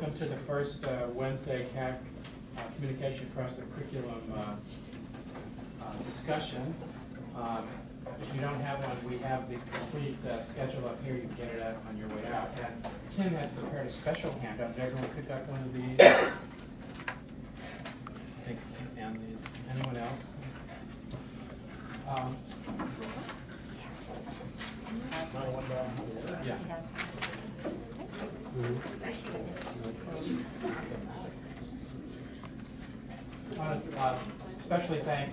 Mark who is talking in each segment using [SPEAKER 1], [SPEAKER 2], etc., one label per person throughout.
[SPEAKER 1] welcome to the first Wednesday CAC Communication Across the Curriculum discussion. If you don't have one, we have the complete schedule up here. You can get it out on your way out. And Tim has prepared a special handout. Did everyone pick up one of these? And these. Anyone else? Yeah. I want to especially thank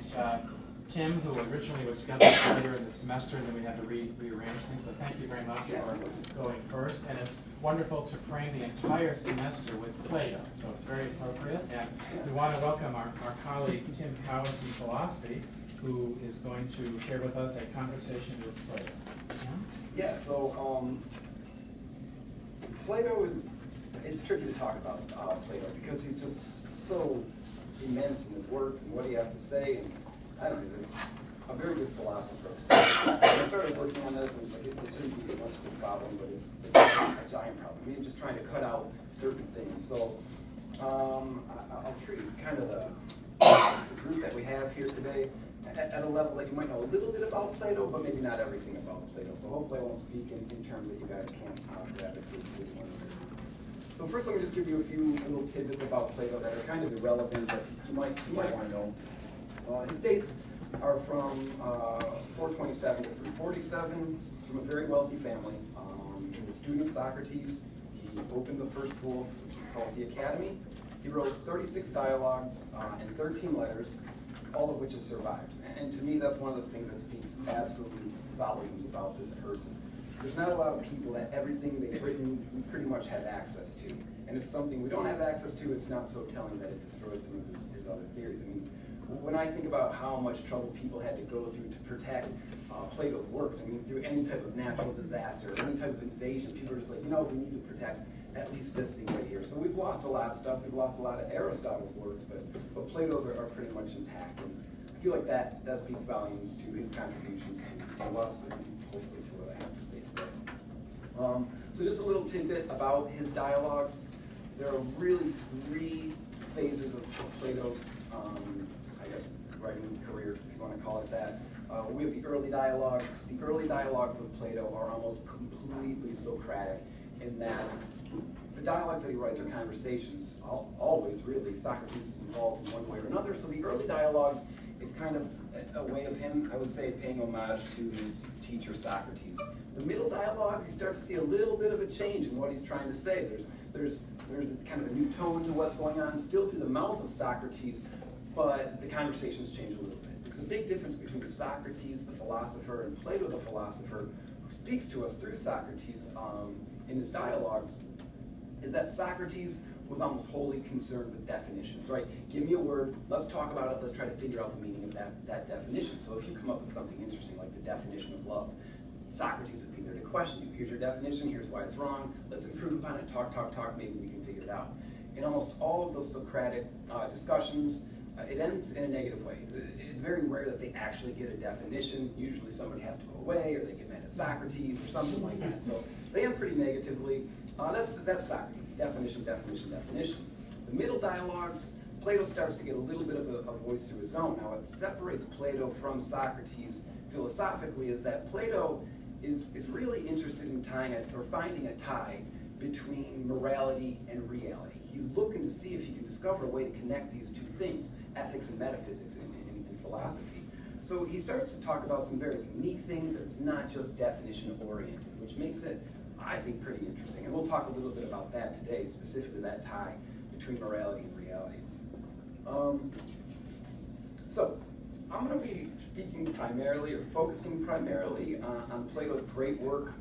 [SPEAKER 1] Tim, who originally was scheduled for later in the semester, and then we had to rearrange things. So thank you very much for going first. And it's wonderful to frame the entire semester with Plato, so it's very appropriate. And we want to welcome our colleague Tim Cowan from Philosophy, who is going to share with us a conversation with Plato.
[SPEAKER 2] Yeah, so Plato it's tricky to talk about Plato because he's just so immense in his works and what he has to say. And I don't know, he's a very good philosopher. So when I started working on this, I was like, it shouldn't be much of a problem, but it's a giant problem. I mean, just trying to cut out certain things. So I'll treat kind of the group that we have here today at a level that you might know a little bit about Plato, but maybe not everything about Plato. So hopefully I won't speak in terms that you guys can't gravitate to one another. So first, let me just give you a few little tidbits about Plato that are kind of irrelevant, but you might want to know. His dates are from 427 to 347. He's from a very wealthy family. He was a student of Socrates. He opened the first school, which is called the Academy. He wrote 36 dialogues and 13 letters, all of which have survived. And to me, that's one of the things that speaks absolutely volumes about this person. There's not a lot of people that everything they've written we pretty much have access to. And if something we don't have access to, it's not so telling that it destroys some of his other theories. I mean, when I think about how much trouble people had to go through to protect Plato's works, I mean, through any type of natural disaster, any type of invasion, people are just like, we need to protect at least this thing right here. So we've lost a lot of stuff. We've lost a lot of Aristotle's works, but Plato's are pretty much intact. And I feel like that speaks volumes to his contributions to us and hopefully to what I have to say today. So just a little tidbit about his dialogues. There are really three phases of Plato's, writing career, if you want to call it that. We have the early dialogues. The early dialogues of Plato are almost completely Socratic in that the dialogues that he writes are conversations. Always, really, Socrates is involved in one way or another. So the early dialogues is kind of a way of him, I would say, paying homage to his teacher Socrates. The middle dialogues, you start to see a little bit of a change in what he's trying to say. There's kind of a new tone to what's going on, still through the mouth of Socrates, but the conversations change a little bit. The big difference between Socrates, the philosopher, and Plato, the philosopher, who speaks to us through Socrates in his dialogues, is that Socrates was almost wholly concerned with definitions, right? Give me a word, let's talk about it, let's try to figure out the meaning of that definition. So if you come up with something interesting like the definition of love, Socrates would be there to question you. Here's your definition, here's why it's wrong, let's improve upon it, talk, maybe we can figure it out. In almost all of those Socratic discussions, it ends in a negative way. It's very rare that they actually get a definition. Usually somebody has to go away, or they get mad at Socrates, or something like that. So they end pretty negatively. That's Socrates, definition. The middle dialogues, Plato starts to get a little bit of a voice through his own. Now what separates Plato from Socrates philosophically is that Plato is really interested in finding a tie between morality and reality. He's looking to see if he can discover a way to connect these two things, ethics and metaphysics in philosophy. So he starts to talk about some very unique things that's not just definition-oriented, which makes it, I think, pretty interesting. And we'll talk a little bit about that today, specifically that tie between morality and reality. So I'm going to be speaking primarily, or focusing primarily on Plato's great work,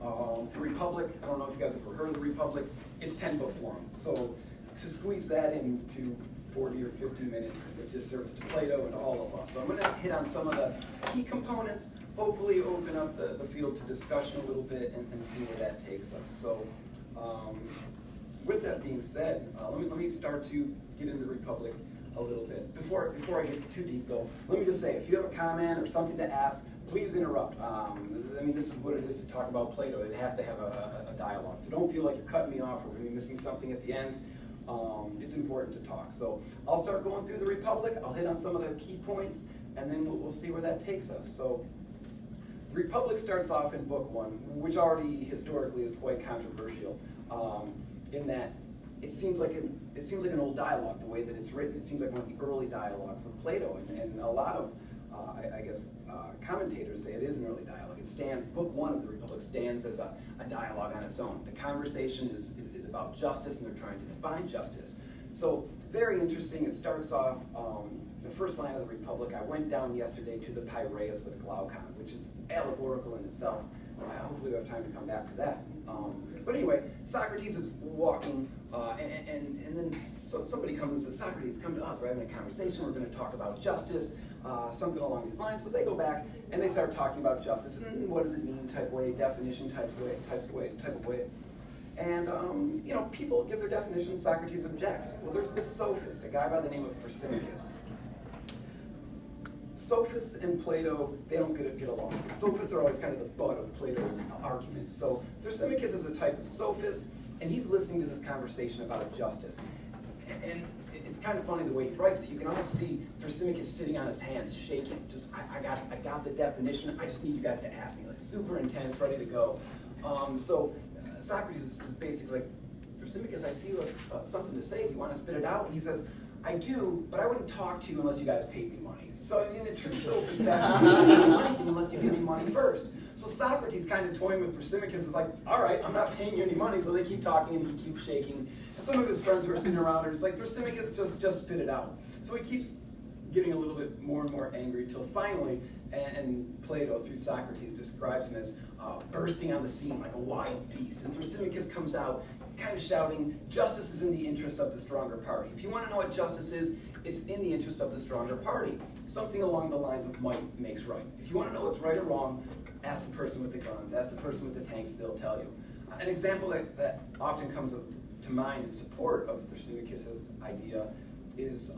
[SPEAKER 2] The Republic. I don't know if you guys have ever heard of The Republic. It's 10 books long. So to squeeze that into 40 or 50 minutes is a disservice to Plato and all of us. So I'm going to hit on some of the key components, hopefully open up the field to discussion a little bit and see where that takes us. So with that being said, let me start to get into the Republic a little bit. Before I get too deep though, let me just say, if you have a comment or something to ask, please interrupt. I mean, this is what it is to talk about Plato. It has to have a dialogue. So don't feel like you're cutting me off or we're missing something at the end. It's important to talk. So I'll start going through the Republic. I'll hit on some of the key points, and then we'll see where that takes us. So the Republic starts off in Book 1, which already historically is quite controversial, in that it seems like an old dialogue the way that it's written. It seems like one of the early dialogues of Plato, and a lot of commentators say it is an early dialogue. It stands, Book 1 of the Republic stands as a dialogue on its own. The conversation is about justice, and they're trying to define justice. So very interesting. It starts off, the first line of the Republic, I went down yesterday to the Piraeus with Glaucon, which is allegorical in itself. Hopefully we have time to come back to that. But anyway, Socrates is walking, and then somebody comes and says, Socrates, come to us. We're having a conversation. We're going to talk about justice, something along these lines. So they go back and they start talking about justice and what does it mean, type way, definition, type of way. And people give their definitions. Socrates objects. Well, there's this sophist, a guy by the name of Thrasymachus. Sophists and Plato, they don't get along. Sophists are always kind of the butt of Plato's arguments. So Thrasymachus is a type of sophist, and he's listening to this conversation about justice. And it's kind of funny the way he writes it. You can almost see Thrasymachus sitting on his hands, shaking. Just, I got the definition. I just need you guys to ask me. Like super intense, ready to go. Socrates is basically like, Thrasymachus, I see you have something to say. Do you want to spit it out? He says, I do, but I wouldn't talk to you unless you guys paid me money. So in a true sophist, that's not anything unless you give me money first. So Socrates kind of toying with Thrasymachus is like, all right, I'm not paying you any money. So they keep talking and he keeps shaking. And some of his friends who are sitting around are just like, Thrasymachus, just spit it out. So he keeps getting a little bit more and more angry till finally, and Plato through Socrates describes him as bursting on the scene like a wild beast. And Thrasymachus comes out kind of shouting, justice is in the interest of the stronger party. If you want to know what justice is, it's in the interest of the stronger party. Something along the lines of might makes right. If you want to know what's right or wrong, ask the person with the guns, ask the person with the tanks, they'll tell you. An example that often comes to mind in support of Thrasymachus' idea is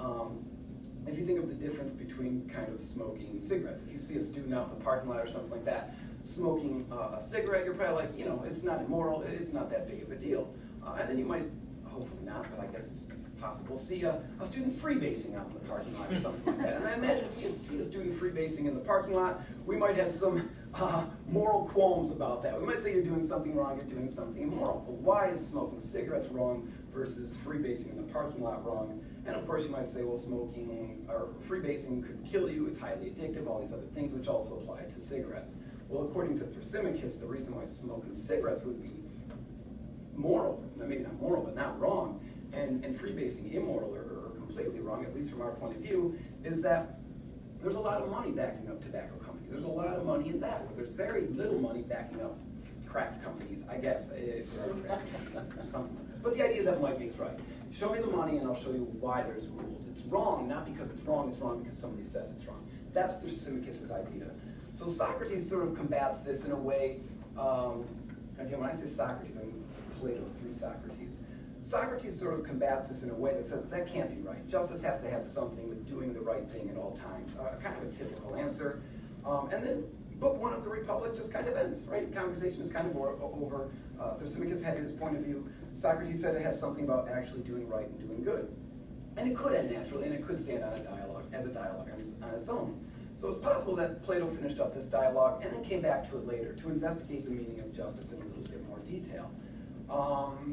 [SPEAKER 2] if you think of the difference between kind of smoking cigarettes. If you see a student out in the parking lot or something like that, smoking a cigarette, you're probably like, it's not immoral, it's not that big of a deal. And then you might, hopefully not, but I guess it's possible, see a student freebasing out in the parking lot or something like that. And I imagine if we see a student freebasing in the parking lot, we might have some moral qualms about that. We might say you're doing something wrong, you're doing something immoral. But why is smoking cigarettes wrong versus freebasing in the parking lot wrong? And of course you might say, well, smoking or freebasing could kill you, it's highly addictive, all these other things which also apply to cigarettes. Well, according to Thrasymachus, the reason why smoking cigarettes would be moral, maybe not moral, but not wrong, and freebasing immoral or completely wrong, at least from our point of view, is that there's a lot of money backing up tobacco companies. There's a lot of money in that. There's very little money backing up crack companies, I guess, if there are crack companies or something like this. But the idea is that might makes right. Show me the money and I'll show you why there's rules. It's wrong, not because it's wrong because somebody says it's wrong. That's Thrasymachus' idea. So Socrates sort of combats this in a way, again, when I say Socrates, I mean Plato through Socrates. Socrates sort of combats this in a way that says that can't be right. Justice has to have something with doing the right thing at all times. Kind of a typical answer. And then Book 1 of the Republic just kind of ends, right? Conversation is kind of over. Thrasymachus had his point of view. Socrates said it has something about actually doing right and doing good. And it could end naturally, and it could stand on a dialogue on its own. So it's possible that Plato finished up this dialogue and then came back to it later to investigate the meaning of justice in a little bit more detail.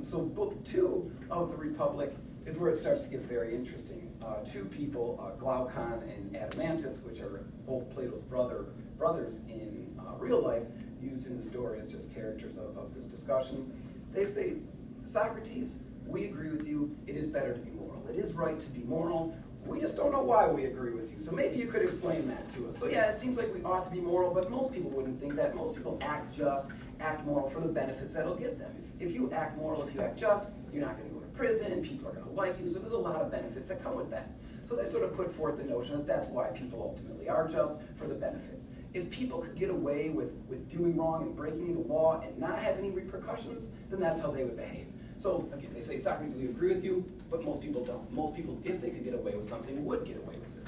[SPEAKER 2] So Book 2 of the Republic is where it starts to get very interesting. Two people, Glaucon and Atlantis, which are both Plato's brothers in real life, used in the story as just characters of this discussion. They say, Socrates, we agree with you, it is better to be moral. It is right to be moral. We just don't know why we agree with you. So maybe you could explain that to us. So yeah, it seems like we ought to be moral, but most people wouldn't think that. Most people act just, act moral for the benefits that'll get them. If you act moral, if you act just, you're not going to go to prison, people are going to like you, so there's a lot of benefits that come with that. So they sort of put forth the notion that that's why people ultimately are just, for the benefits. If people could get away with doing wrong and breaking the law and not have any repercussions, then that's how they would behave. So again, they say, Socrates, we agree with you, but most people don't. Most people, if they could get away with something, would get away with it.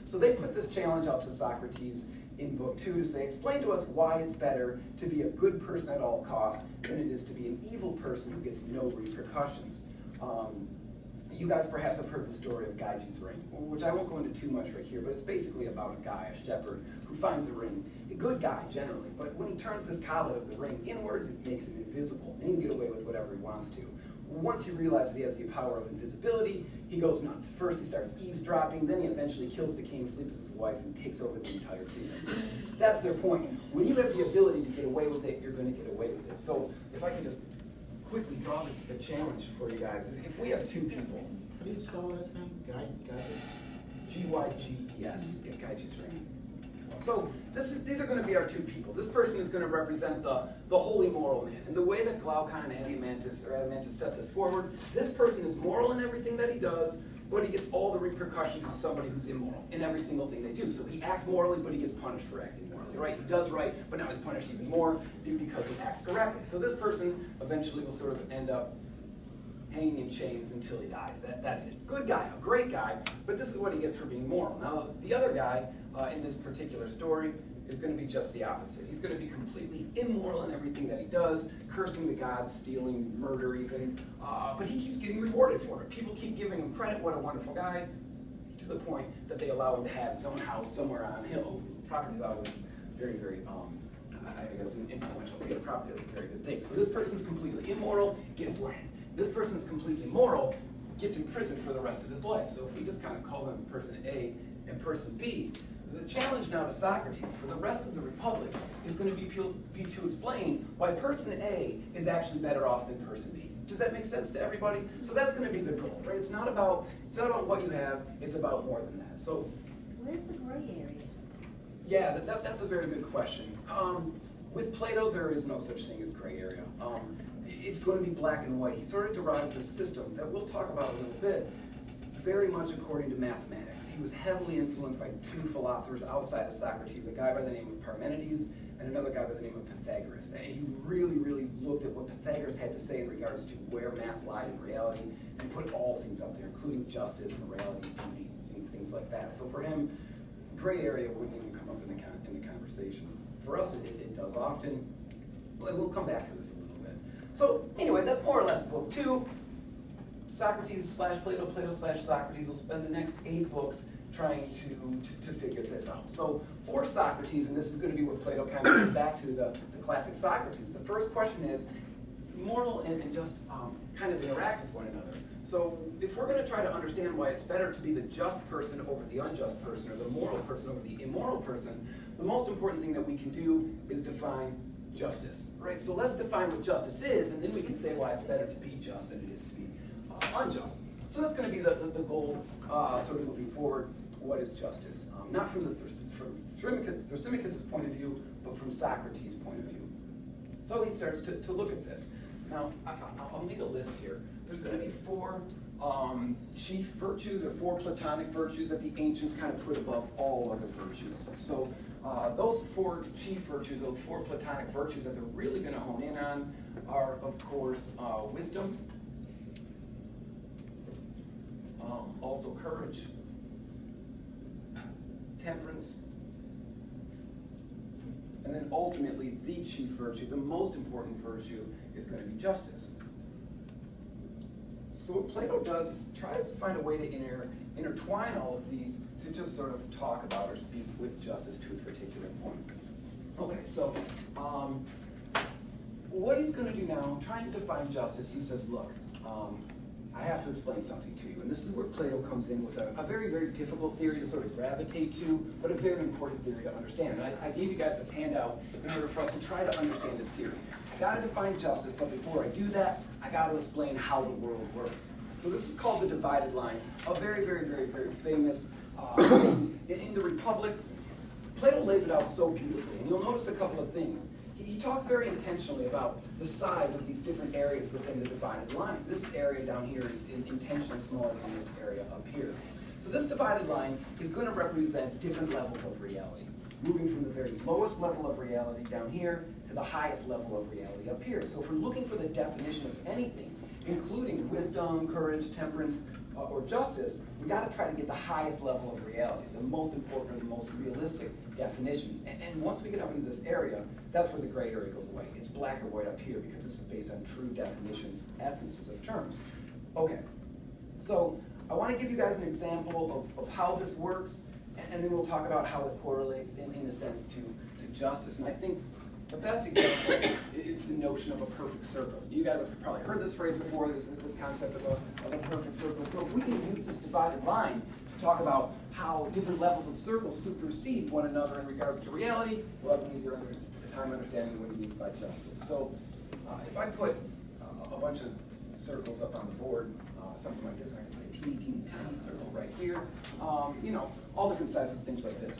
[SPEAKER 2] So they put this challenge out to Socrates in book 2 to say, explain to us why it's better to be a good person at all costs than it is to be an evil person who gets no repercussions. You guys perhaps have heard the story of Gaiji's ring, which I won't go into too much right here, but it's basically about a guy, a shepherd, who finds a ring. A good guy, generally, but when he turns this collet of the ring inwards, it makes him invisible, and he can get away with whatever he wants to. Once he realizes he has the power of invisibility, he goes nuts. First he starts eavesdropping, then he eventually kills the king, sleeps with his wife, and takes over the entire kingdom. That's their point. When you have the ability to get away with it, you're going to get away with it. So if I can just quickly draw the challenge for you guys. If we have 2 people.
[SPEAKER 3] How do you spell last name?
[SPEAKER 2] G-Y-G-E-S. Gaiji's ring. So these are going to be our 2 people. This person is going to represent the holy moral man. And the way that Glaucon and Atlantis set this forward, this person is moral in everything that he does, but he gets all the repercussions of somebody who's immoral in every single thing they do. So he acts morally, but he gets punished for acting morally, right? He does right, but now he's punished even more because he acts correctly. So this person eventually will sort of end up hanging in chains until he dies. That's it. Good guy, a great guy, but this is what he gets for being moral. Now, the other guy in this particular story is going to be just the opposite. He's going to be completely immoral in everything that he does, cursing the gods, stealing, murder even, but he keeps getting rewarded for it. People keep giving him credit, what a wonderful guy, to the point that they allow him to have his own house somewhere on a hill. Property is always very, very, I guess, influential. Being a property is a very good thing. So this person's completely immoral, gets land. This person's completely moral, gets imprisoned for the rest of his life. So if we just kind of call them person A and person B, the challenge now to Socrates for the rest of the Republic is going to be to explain why person A is actually better off than person B. Does that make sense to everybody? So that's going to be the goal, right? It's not about what you have, it's about more than that. So
[SPEAKER 4] where's the gray area?
[SPEAKER 2] yeah, that's a very good question. With Plato, there is no such thing as gray area. It's going to be black and white. He sort of derives this system that we'll talk about a little bit, very much according to mathematics. He was heavily influenced by 2 philosophers outside of Socrates, a guy by the name of Parmenides and another guy by the name of Pythagoras. And he really, really looked at what Pythagoras had to say in regards to where math lied in reality and put all things up there, including justice, morality, beauty, things like that. So for him, gray area wouldn't even come up in the conversation. For us, it does often. But we'll come back to this a little bit. So anyway, that's more or less book 2. Socrates/Plato, Plato/Socrates will spend the next 8 books trying to figure this out. So for Socrates, and this is going to be where Plato kind of goes back to the classic Socrates, the first question is, moral and just kind of interact with one another. So if we're going to try to understand why it's better to be the just person over the unjust person, or the moral person over the immoral person, the most important thing that we can do is define justice, right? So let's define what justice is, and then we can say why it's better to be just than it is to be unjust. So that's going to be the goal, sort of moving forward. What is justice? Not from Thrasymachus' point of view, but from Socrates' point of view. So he starts to look at this. Now, I'll make a list here. There's going to be 4 chief virtues, or 4 Platonic virtues that the ancients kind of put above all other virtues. So those 4 chief virtues, those 4 Platonic virtues that they're really going to hone in on are, of course, wisdom, also courage, temperance, and then ultimately the chief virtue, the most important virtue, is going to be justice. So what Plato does is tries to find a way to intertwine all of these to just sort of talk about or speak with justice to a particular point. Okay, so what he's going to do now, trying to define justice, he says, look, I have to explain something to you. And this is where Plato comes in with a very, very difficult theory to sort of gravitate to, but a very important theory to understand. And I gave you guys this handout in order for us to try to understand this theory. I got to define justice, but before I do that, I got to explain how the world works. So this is called the divided line, a very, very, very, very famous in the Republic. Plato lays it out so beautifully, and you'll notice a couple of things. He talks very intentionally about the size of these different areas within the divided line. This area down here is intentionally smaller than this area up here. So this divided line is going to represent different levels of reality, moving from the very lowest level of reality down here to the highest level of reality up here. So if we're looking for the definition of anything, including wisdom, wisdom, courage, temperance, or justice, we got to try to get the highest level of reality, the most important or the most realistic definitions. And once we get up into this area, that's where the gray area goes away. It's black or white up here because this is based on true definitions, essences of terms. Okay, so I want to give you guys an example of how this works, and then we'll talk about how it correlates in a sense to justice. And I think the best example is the notion of a perfect circle. You guys have probably heard this phrase before, this concept of a perfect circle. So if we can use this divided line to talk about how different levels of circles supersede one another in regards to reality, we'll have an easier time understanding what it means by justice. So if I put a bunch of circles up on the board, something like this, I can put a teeny tiny circle right here, all different sizes, things like this.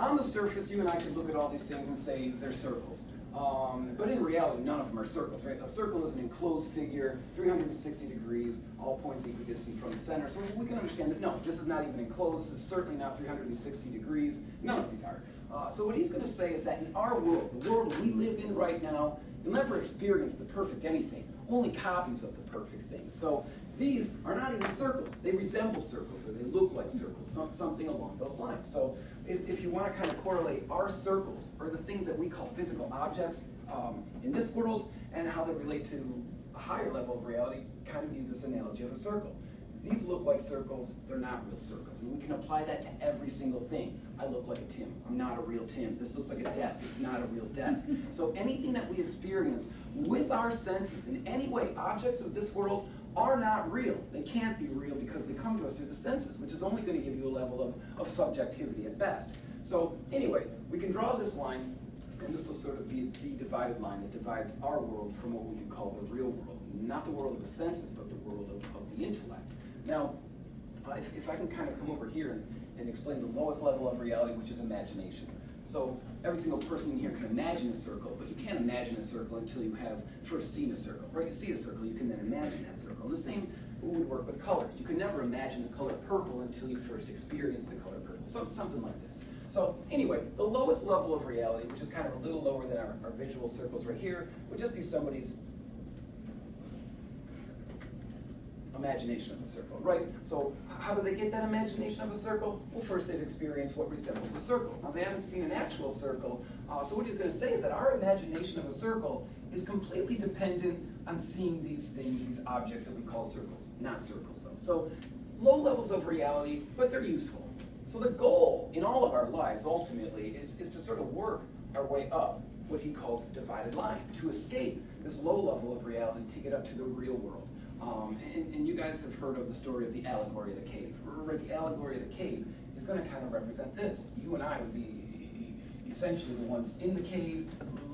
[SPEAKER 2] On the surface, you and I could look at all these things and say they're circles. But in reality, none of them are circles, right? A circle is an enclosed figure, 360 degrees, all points equidistant from the center. So we can understand that, no, this is not even enclosed. This is certainly not 360 degrees. None of these are. So what he's going to say is that in our world, the world we live in right now, you'll never experience the perfect anything, only copies of the perfect thing. So these are not even circles. They resemble circles, or they look like circles, something along those lines. So if you want to kind of correlate our circles, or the things that we call physical objects in this world, and how they relate to a higher level of reality, kind of use this analogy of a circle. These look like circles, they're not real circles. And we can apply that to every single thing. I look like a Tim, I'm not a real Tim. This looks like a desk, it's not a real desk. So anything that we experience with our senses, in any way, objects of this world are not real. They can't be real because they come to us through the senses, which is only going to give you a level of subjectivity at best. So anyway, we can draw this line, and this will sort of be the divided line that divides our world from what we can call the real world. Not the world of the senses, but the world of the intellect. Now, if I can kind of come over here and explain the lowest level of reality, which is imagination. So every single person in here can imagine a circle, but you can't imagine a circle until you have first seen a circle, right? You see a circle, you can then imagine that circle. And the same would work with colors. You can never imagine the color purple until you first experience the color purple, something like this. So anyway, the lowest level of reality, which is kind of a little lower than our visual circles right here, would just be somebody's imagination of a circle, right? So how do they get that imagination of a circle? Well, first they've experienced what resembles a circle. Now they haven't seen an actual circle, so what he's going to say is that our imagination of a circle is completely dependent on seeing these things, these objects that we call circles, not circles though. So low levels of reality, but they're useful. So the goal in all of our lives ultimately is to sort of work our way up what he calls the divided line, to escape this low level of reality to get up to the real world. And you guys have heard of the story of the allegory of the cave. Remember, the allegory of the cave is going to kind of represent this. You and I would be essentially the ones in the cave,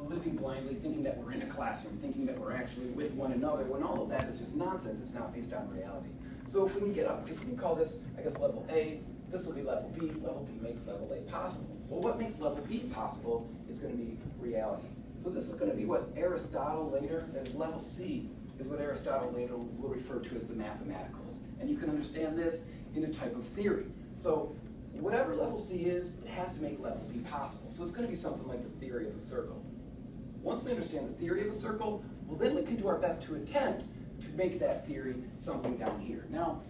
[SPEAKER 2] living blindly, thinking that we're in a classroom, thinking that we're actually with one another, when all of that is just nonsense. It's not based on reality. So if we can get up, if we can call this, I guess, level A, this will be level B. Level B makes level A possible. Well, what makes level B possible is going to be reality. So this is going to be what Aristotle later, as level C, is what Aristotle later will refer to as the mathematicals. And you can understand this in a type of theory. So whatever level C is, it has to make level B possible. So it's going to be something like the theory of a circle. Once we understand the theory of a circle, well, then we can do our best to attempt to make that theory something down here. Now,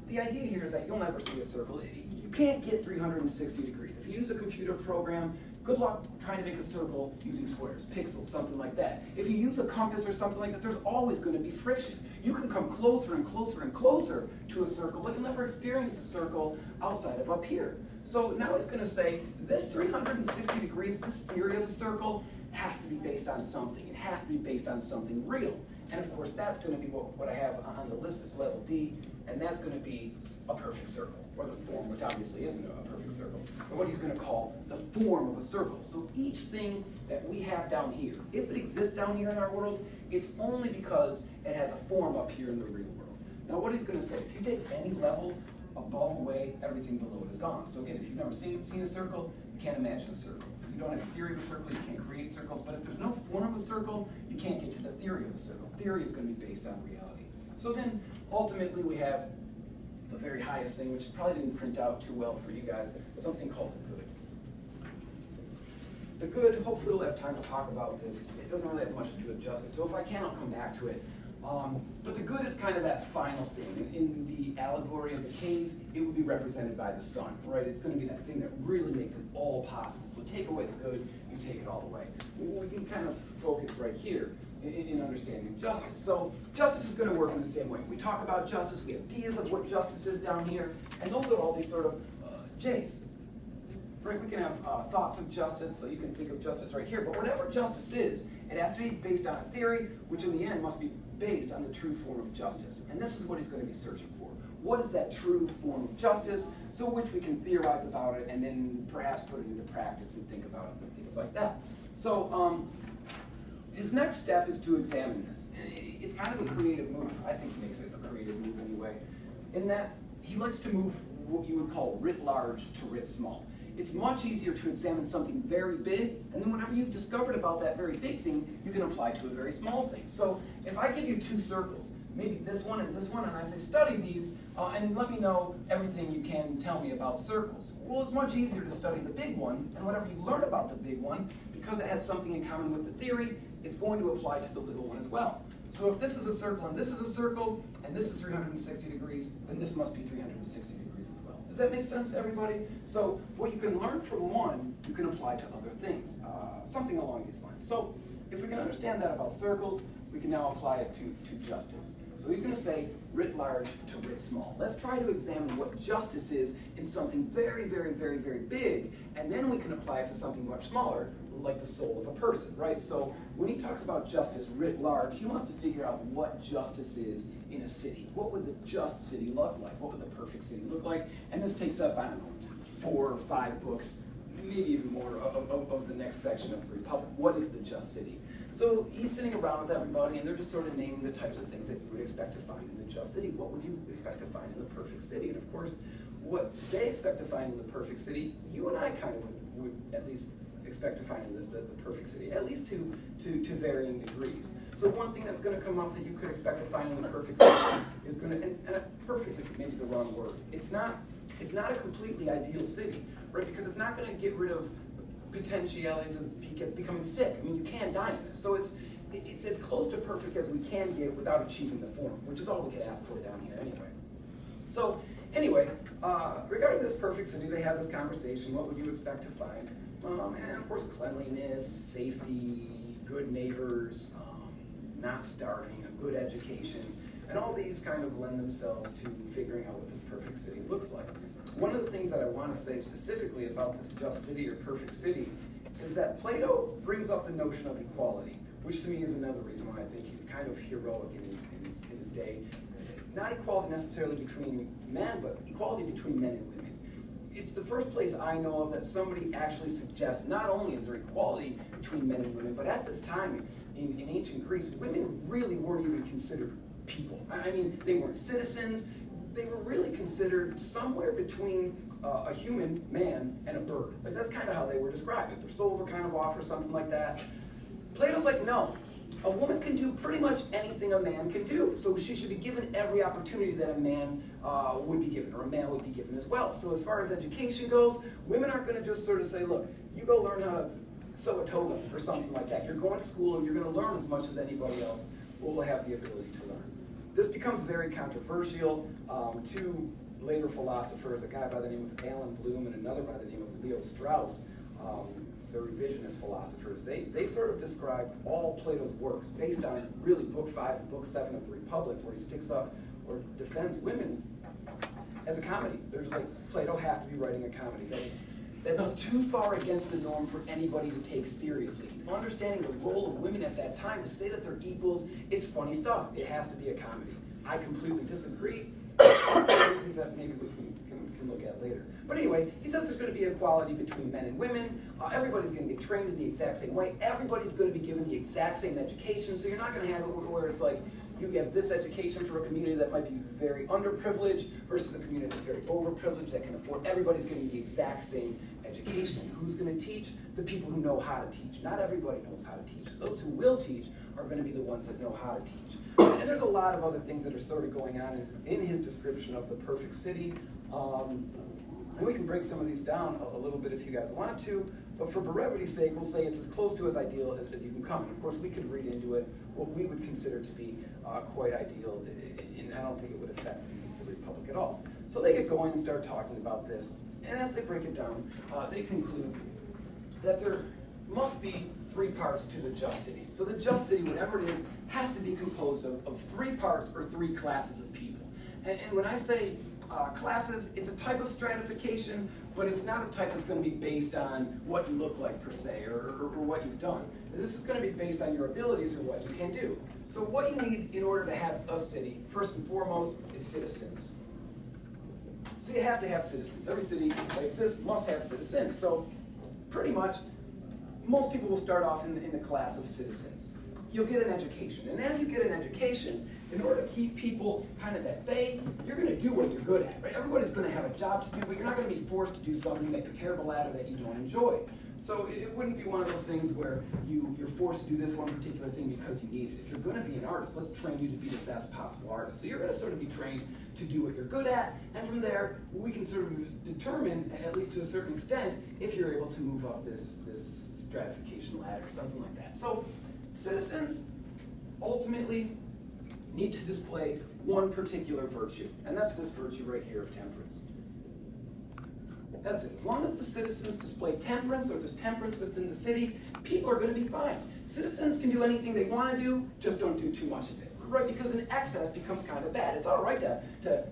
[SPEAKER 2] the idea here is that you'll never see a circle. You can't get 360 degrees. If you use a computer program, good luck trying to make a circle using squares, pixels, something like that. If you use a compass or something like that, there's always going to be friction. You can come closer and closer and closer to a circle, but you'll never experience a circle outside of up here. So now he's going to say, this 360 degrees, this theory of a circle, has to be based on something. It has to be based on something real. And of course, that's going to be what I have on the list is level D, and that's going to be a perfect circle, or the form, which obviously isn't a perfect circle, but what he's going to call the form of a circle. So each thing that we have down here, if it exists down here in our world, it's only because it has a form up here in the real world. Now what he's going to say, if you take any level above away, everything below it is gone. So again, if you've never seen a circle, you can't imagine a circle. If you don't have a theory of a circle, you can't create circles. But if there's no form of a circle, you can't get to the theory of the circle. Theory is going to be based on reality. So then ultimately we have the very highest thing, which probably didn't print out too well for you guys, something called the good. The good, hopefully we'll have time to talk about this. It doesn't really have much to do with justice, so if I can, I'll come back to it. But the good is kind of that final thing. In the allegory of the cave, it would be represented by the sun, right? It's going to be that thing that really makes it all possible. So take away the good, you take it all away. We can kind of focus right here in understanding justice. So justice is going to work in the same way. We talk about justice, we have ideas of what justice is down here, and those are all these sort of J's. Right? We can have thoughts of justice, so you can think of justice right here, but whatever justice is, it has to be based on a theory, which in the end must be based on the true form of justice. And this is what he's going to be searching for. What is that true form of justice, so which we can theorize about it, and then perhaps put it into practice and think about it, and things like that. So his next step is to examine this. It's kind of a creative move. I think he makes it a creative move anyway, in that he likes to move what you would call writ large to writ small. It's much easier to examine something very big, and then whatever you've discovered about that very big thing, you can apply to a very small thing. So if I give you two circles, maybe this one, and I say study these, and let me know everything you can tell me about circles. Well, it's much easier to study the big one, and whatever you learn about the big one, because it has something in common with the theory, it's going to apply to the little one as well. So if this is a circle, and this is a circle, and this is 360 degrees, then this must be 360 degrees as well. Does that make sense to everybody? So what you can learn from one, you can apply to other things, something along these lines. So if we can understand that about circles, we can now apply it to justice. So he's going to say writ large to writ small. Let's try to examine what justice is in something very, very, very, very big, and then we can apply it to something much smaller, like the soul of a person, right? So when he talks about justice writ large, he wants to figure out what justice is in a city. What would the just city look like? What would the perfect city look like? And this takes up, I don't know, 4 or 5 books, maybe even more of the next section of the Republic. What is the just city? So he's sitting around with everybody, and they're just sort of naming the types of things that you would expect to find in the just city. What would you expect to find in the perfect city? And of course, what they expect to find in the perfect city, you and I kind of would at least expect to find in the perfect city, at least to varying degrees. So one thing that's going to come up that you could expect to find in the perfect city is going to, and perfect is maybe the wrong word. It's not a completely ideal city, right? Because it's not going to get rid of potentialities of becoming sick. I mean, you can die in this. So it's as close to perfect as we can get without achieving the form, which is all we could ask for down here anyway. So anyway, regarding this perfect city, they have this conversation. What would you expect to find? And of course, cleanliness, safety, good neighbors, not starving, a good education, and all these kind of lend themselves to figuring out what this perfect city looks like. One of the things that I want to say specifically about this just city or perfect city is that Plato brings up the notion of equality, which to me is another reason why I think he's kind of heroic in his day. Not equality necessarily between men, but equality between men and women. It's the first place I know of that somebody actually suggests not only is there equality between men and women, but at this time in ancient Greece, women really weren't even considered people. I mean, they weren't citizens. They were really considered somewhere between a human man and a bird. Like, that's kind of how they were described. If their souls are kind of off or something like that. Plato's like, no. A woman can do pretty much anything a man can do. So she should be given every opportunity that a man would be given, or a man would be given as well. So as far as education goes, women aren't going to just sort of say, look, you go learn how to sew a toga or something like that. You're going to school and you're going to learn as much as anybody else will have the ability to learn. This becomes very controversial. 2 later philosophers, a guy by the name of Alan Bloom and another by the name of Leo Strauss, the revisionist philosophers, they sort of describe all Plato's works based on really Book 5 and Book 7 of the Republic, where he sticks up or defends women as a comedy. They're just like, Plato has to be writing a comedy. That's too far against the norm for anybody to take seriously. Understanding the role of women at that time, to say that they're equals, it's funny stuff. It has to be a comedy. I completely disagree. Things that maybe we can look at later. But anyway, he says there's going to be equality between men and women. Everybody's going to get trained in the exact same way. Everybody's going to be given the exact same education. So you're not going to have it where it's like you have this education for a community that might be very underprivileged versus a community that's very overprivileged that can afford. Everybody's getting the exact same education. And who's going to teach? The people who know how to teach. Not everybody knows how to teach. Those who will teach are going to be the ones that know how to teach. And there's a lot of other things that are sort of going on in his description of the perfect city. And we can break some of these down a little bit if you guys want to, but for brevity's sake, we'll say it's as close to as ideal as you can come. And of course, we could read into it what we would consider to be quite ideal, and I don't think it would affect the Republic at all. So they get going and start talking about this, and as they break it down, they conclude that there must be 3 parts to the just city. So the just city, whatever it is, has to be composed of 3 parts or 3 classes of people. And when I say classes, it's a type of stratification, but it's not a type that's going to be based on what you look like per se, or what you've done. This is going to be based on your abilities or what you can do. So what you need in order to have a city, first and foremost, is citizens. So you have to have citizens. Every city that exists must have citizens. So pretty much, most people will start off in the class of citizens. You'll get an education. And as you get an education, in order to keep people kind of at bay, you're going to do what you're good at, right? Everybody's going to have a job to do, but you're not going to be forced to do something that you're terrible at or that you don't enjoy. So it wouldn't be one of those things where you're forced to do this one particular thing because you need it. If you're going to be an artist, let's train you to be the best possible artist. So you're going to sort of be trained to do what you're good at, and from there, we can sort of determine, at least to a certain extent, if you're able to move up this stratification ladder, something like that. So citizens ultimately need to display one particular virtue, and that's this virtue right here of temperance. That's it. As long as the citizens display temperance, or there's temperance within the city, people are going to be fine. Citizens can do anything they want to do, just don't do too much of it, right? Because an excess becomes kind of bad. It's all right to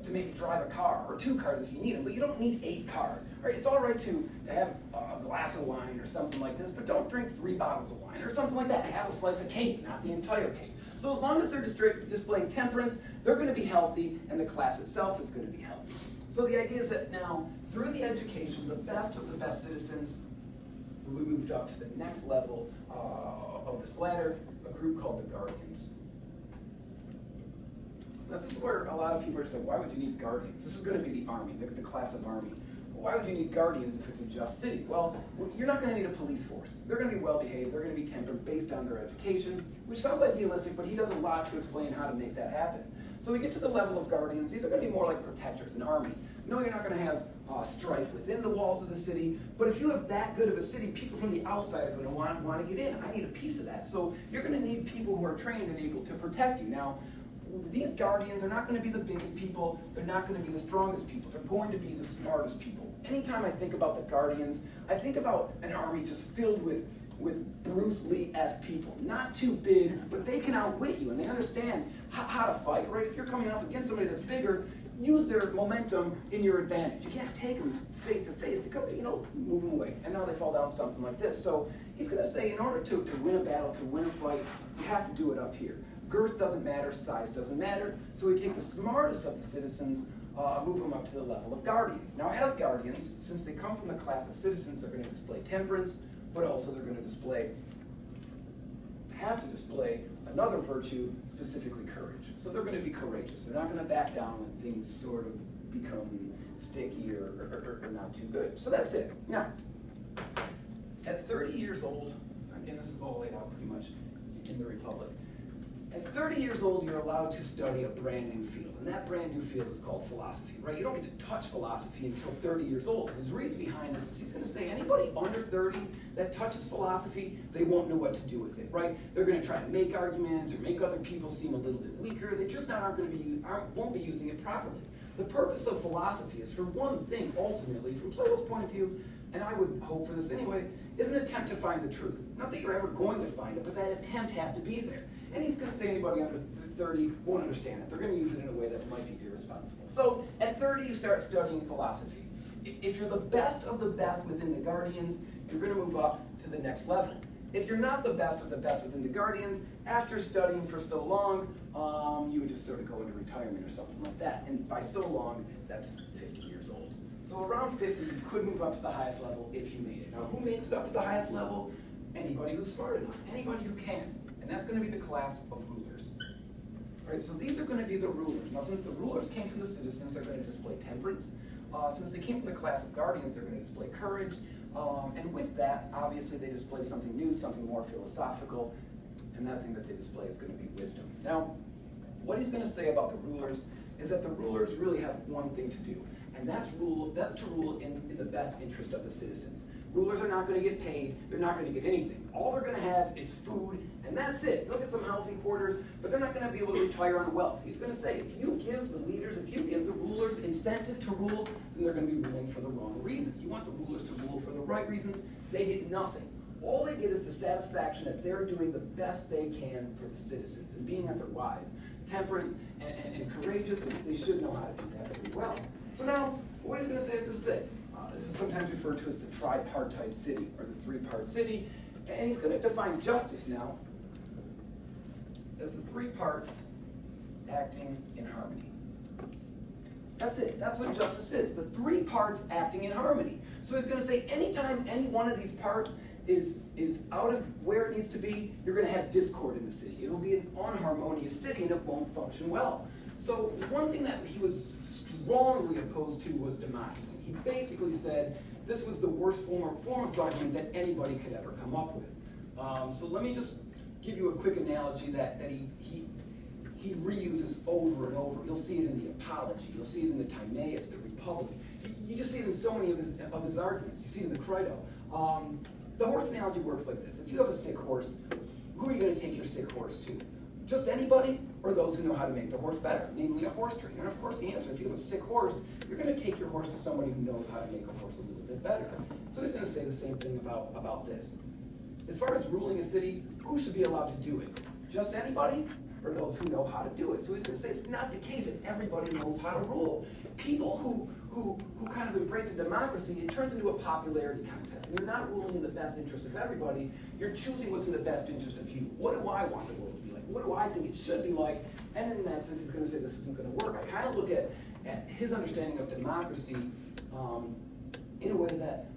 [SPEAKER 2] maybe drive a car, or 2 cars if you need them, but you don't need 8 cars, right? It's all right to have a glass of wine or something like this, but don't drink 3 bottles of wine, or something like that. Have a slice of cake, not the entire cake. So as long as they're displaying temperance, they're going to be healthy, and the class itself is going to be healthy. So the idea is that now, through the education, the best of the best citizens will be moved up to the next level of this ladder, a group called the guardians. Now this is where a lot of people are saying, why would you need guardians? This is going to be the army, the class of army. Why would you need guardians if it's a just city? Well, you're not going to need a police force. They're going to be well-behaved, they're going to be tempered based on their education, which sounds idealistic, but he does a lot to explain how to make that happen. So we get to the level of guardians. These are going to be more like protectors, an army. No, you're not going to have strife within the walls of the city, but if you have that good of a city, people from the outside are going to want to get in. I need a piece of that. So you're going to need people who are trained and able to protect you. Now, these guardians are not going to be the biggest people. They're not going to be the strongest people. They're going to be the smartest people. Anytime I think about the guardians, I think about an army just filled with Bruce Lee-esque people. Not too big, but they can outwit you, and they understand how to fight, right? If you're coming up against somebody that's bigger, use their momentum in your advantage. You can't take them face to face because, move them away. And now they fall down something like this. So he's going to say, in order to win a battle, to win a fight, you have to do it up here. Girth doesn't matter, size doesn't matter. So we take the smartest of the citizens, move them up to the level of guardians. Now, as guardians, since they come from the class of citizens, they're going to display temperance, but also they're going to have to display another virtue, specifically courage. So they're going to be courageous. They're not going to back down when things sort of become sticky or not too good. So that's it. Now, at 30 years old, again, this is all laid out pretty much in the Republic. At 30 years old, you're allowed to study a brand new field, and that brand new field is called philosophy, right? You don't get to touch philosophy until 30 years old. And his reason behind this is he's going to say anybody under 30 that touches philosophy, they won't know what to do with it, right? They're going to try to make arguments or make other people seem a little bit weaker. They just won't be using it properly. The purpose of philosophy is for one thing, ultimately, from Plato's point of view, and I would hope for this anyway, is an attempt to find the truth. Not that you're ever going to find it, but that attempt has to be there. And he's going to say anybody under 30 won't understand it. They're going to use it in a way that might be irresponsible. So at 30, you start studying philosophy. If you're the best of the best within the guardians, you're going to move up to the next level. If you're not the best of the best within the guardians, after studying for so long, you would just sort of go into retirement or something like that. And by so long, that's 50 years old. So around 50, you could move up to the highest level if you made it. Now, who makes it up to the highest level? Anybody who's smart enough, anybody who can. And that's going to be the class of rulers. Right, so these are going to be the rulers. Now, since the rulers came from the citizens, they're going to display temperance. Since they came from the class of guardians, they're going to display courage. And with that, obviously, they display something new, something more philosophical. And that thing that they display is going to be wisdom. Now, what he's going to say about the rulers is that the rulers really have one thing to do. and that's to rule in the best interest of the citizens. Rulers are not going to get paid, they're not going to get anything. All they're going to have is food, and that's it. They'll get some housing quarters, but they're not going to be able to retire on wealth. He's going to say, if you give the leaders, if you give the rulers incentive to rule, then they're going to be ruling for the wrong reasons. You want the rulers to rule for the right reasons, they get nothing. All they get is the satisfaction that they're doing the best they can for the citizens, and being that they're wise, temperate, and courageous, and they should know how to do that pretty well. So now, what he's going to say is this thing. This is sometimes referred to as the tripartite city, or the three-part city, and he's going to define justice now as the three parts acting in harmony. That's it. That's what justice is. The three parts acting in harmony. So he's going to say anytime any one of these parts is out of where it needs to be, you're going to have discord in the city. It'll be an unharmonious city and it won't function well. So one thing that he was strongly opposed to was democracy. He basically said this was the worst form of government that anybody could ever come up with. So let me just give you a quick analogy that he reuses over and over. You'll see it in the Apology. You'll see it in the Timaeus, the Republic. You just see it in so many of his arguments. You see it in the Crito. The horse analogy works like this. If you have a sick horse, who are you going to take your sick horse to? Just anybody, or those who know how to make the horse better, namely a horse trainer? And of course the answer, if you have a sick horse, you're going to take your horse to somebody who knows how to make a horse a little bit better. So he's going to say the same thing about this. As far as ruling a city, who should be allowed to do it? Just anybody, or those who know how to do it? So he's going to say it's not the case that everybody knows how to rule. People who kind of embrace a democracy, it turns into a popularity contest. And you're not ruling in the best interest of everybody, you're choosing what's in the best interest of you. What do I want the world to be like? What do I think it should be like? And in that sense, he's going to say this isn't going to work. I kind of look at his understanding of democracy in a way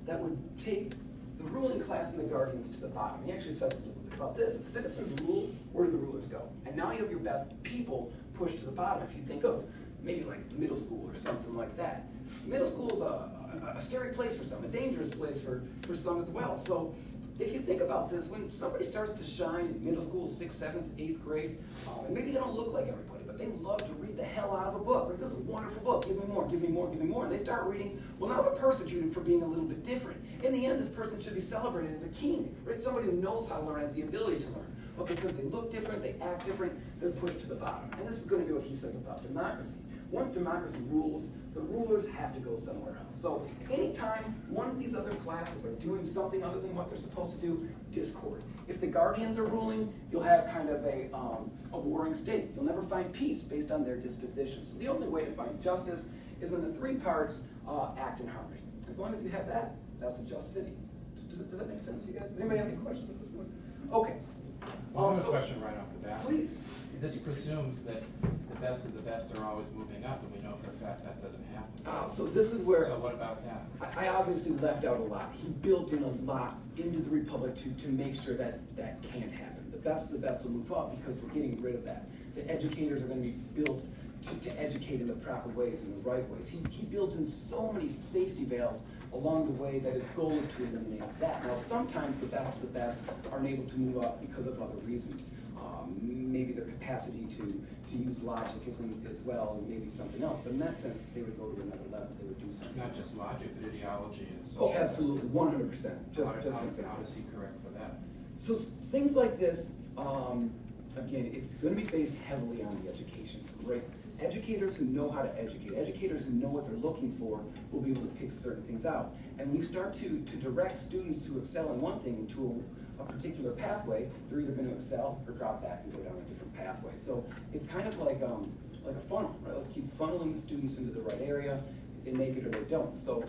[SPEAKER 2] that would take the ruling class and the guardians to the bottom. He actually says a little bit about this. If citizens rule, where do the rulers go? And now you have your best people pushed to the bottom. If you think of maybe like middle school or something like that. Middle school is a scary place for some, a dangerous place for some as well. So if you think about this, when somebody starts to shine in middle school, 6th, 7th, 8th grade, and maybe they don't look like everybody, but they love to read the hell out of a book. Right? This is a wonderful book. Give me more, give me more, give me more. And they start reading, well, now they're persecuted for being a little bit different. In the end, this person should be celebrated as a king, right? Somebody who knows how to learn, has the ability to learn. But because they look different, they act different, they're pushed to the bottom. And this is going to be what he says about democracy. Once democracy rules, the rulers have to go somewhere else. So anytime one of these other classes are doing something other than what they're supposed to do, discord. If the guardians are ruling, you'll have kind of a warring state. You'll never find peace based on their dispositions. So the only way to find justice is when the three parts act in harmony. As long as you have that, that's a just city. Does that make sense to you guys? Does anybody have any questions at this point? Okay.
[SPEAKER 1] Well, I have a question right off the bat.
[SPEAKER 2] Please.
[SPEAKER 1] This presumes that the best of the best are always moving up, and we know for a fact that doesn't happen.
[SPEAKER 2] So this is where...
[SPEAKER 1] So what about that?
[SPEAKER 2] I obviously left out a lot. He built in a lot into the Republic to make sure that that can't happen. The best of the best will move up because we're getting rid of that. The educators are going to be built to educate in the proper ways, in the right ways. He built in so many safety valves along the way that his goal is to eliminate that. Now, sometimes the best of the best are unable to move up because of other reasons. Maybe their capacity to use logic isn't as well, and maybe something else. But in that sense, they would go to another level. They would do something.
[SPEAKER 1] Not just logic, but ideology and social.
[SPEAKER 2] Oh, absolutely, 100%. Just
[SPEAKER 1] how
[SPEAKER 2] exactly.
[SPEAKER 1] is he correct for that?
[SPEAKER 2] So things like this, again, it's going to be based heavily on the education, right? Educators who know how to educate, educators who know what they're looking for, will be able to pick certain things out. And when you start to direct students to excel in one thing into a particular pathway, they're either going to excel or drop back and go down a different pathway. So it's kind of like a funnel, right? Let's keep funneling the students into the right area. They make it or they don't. So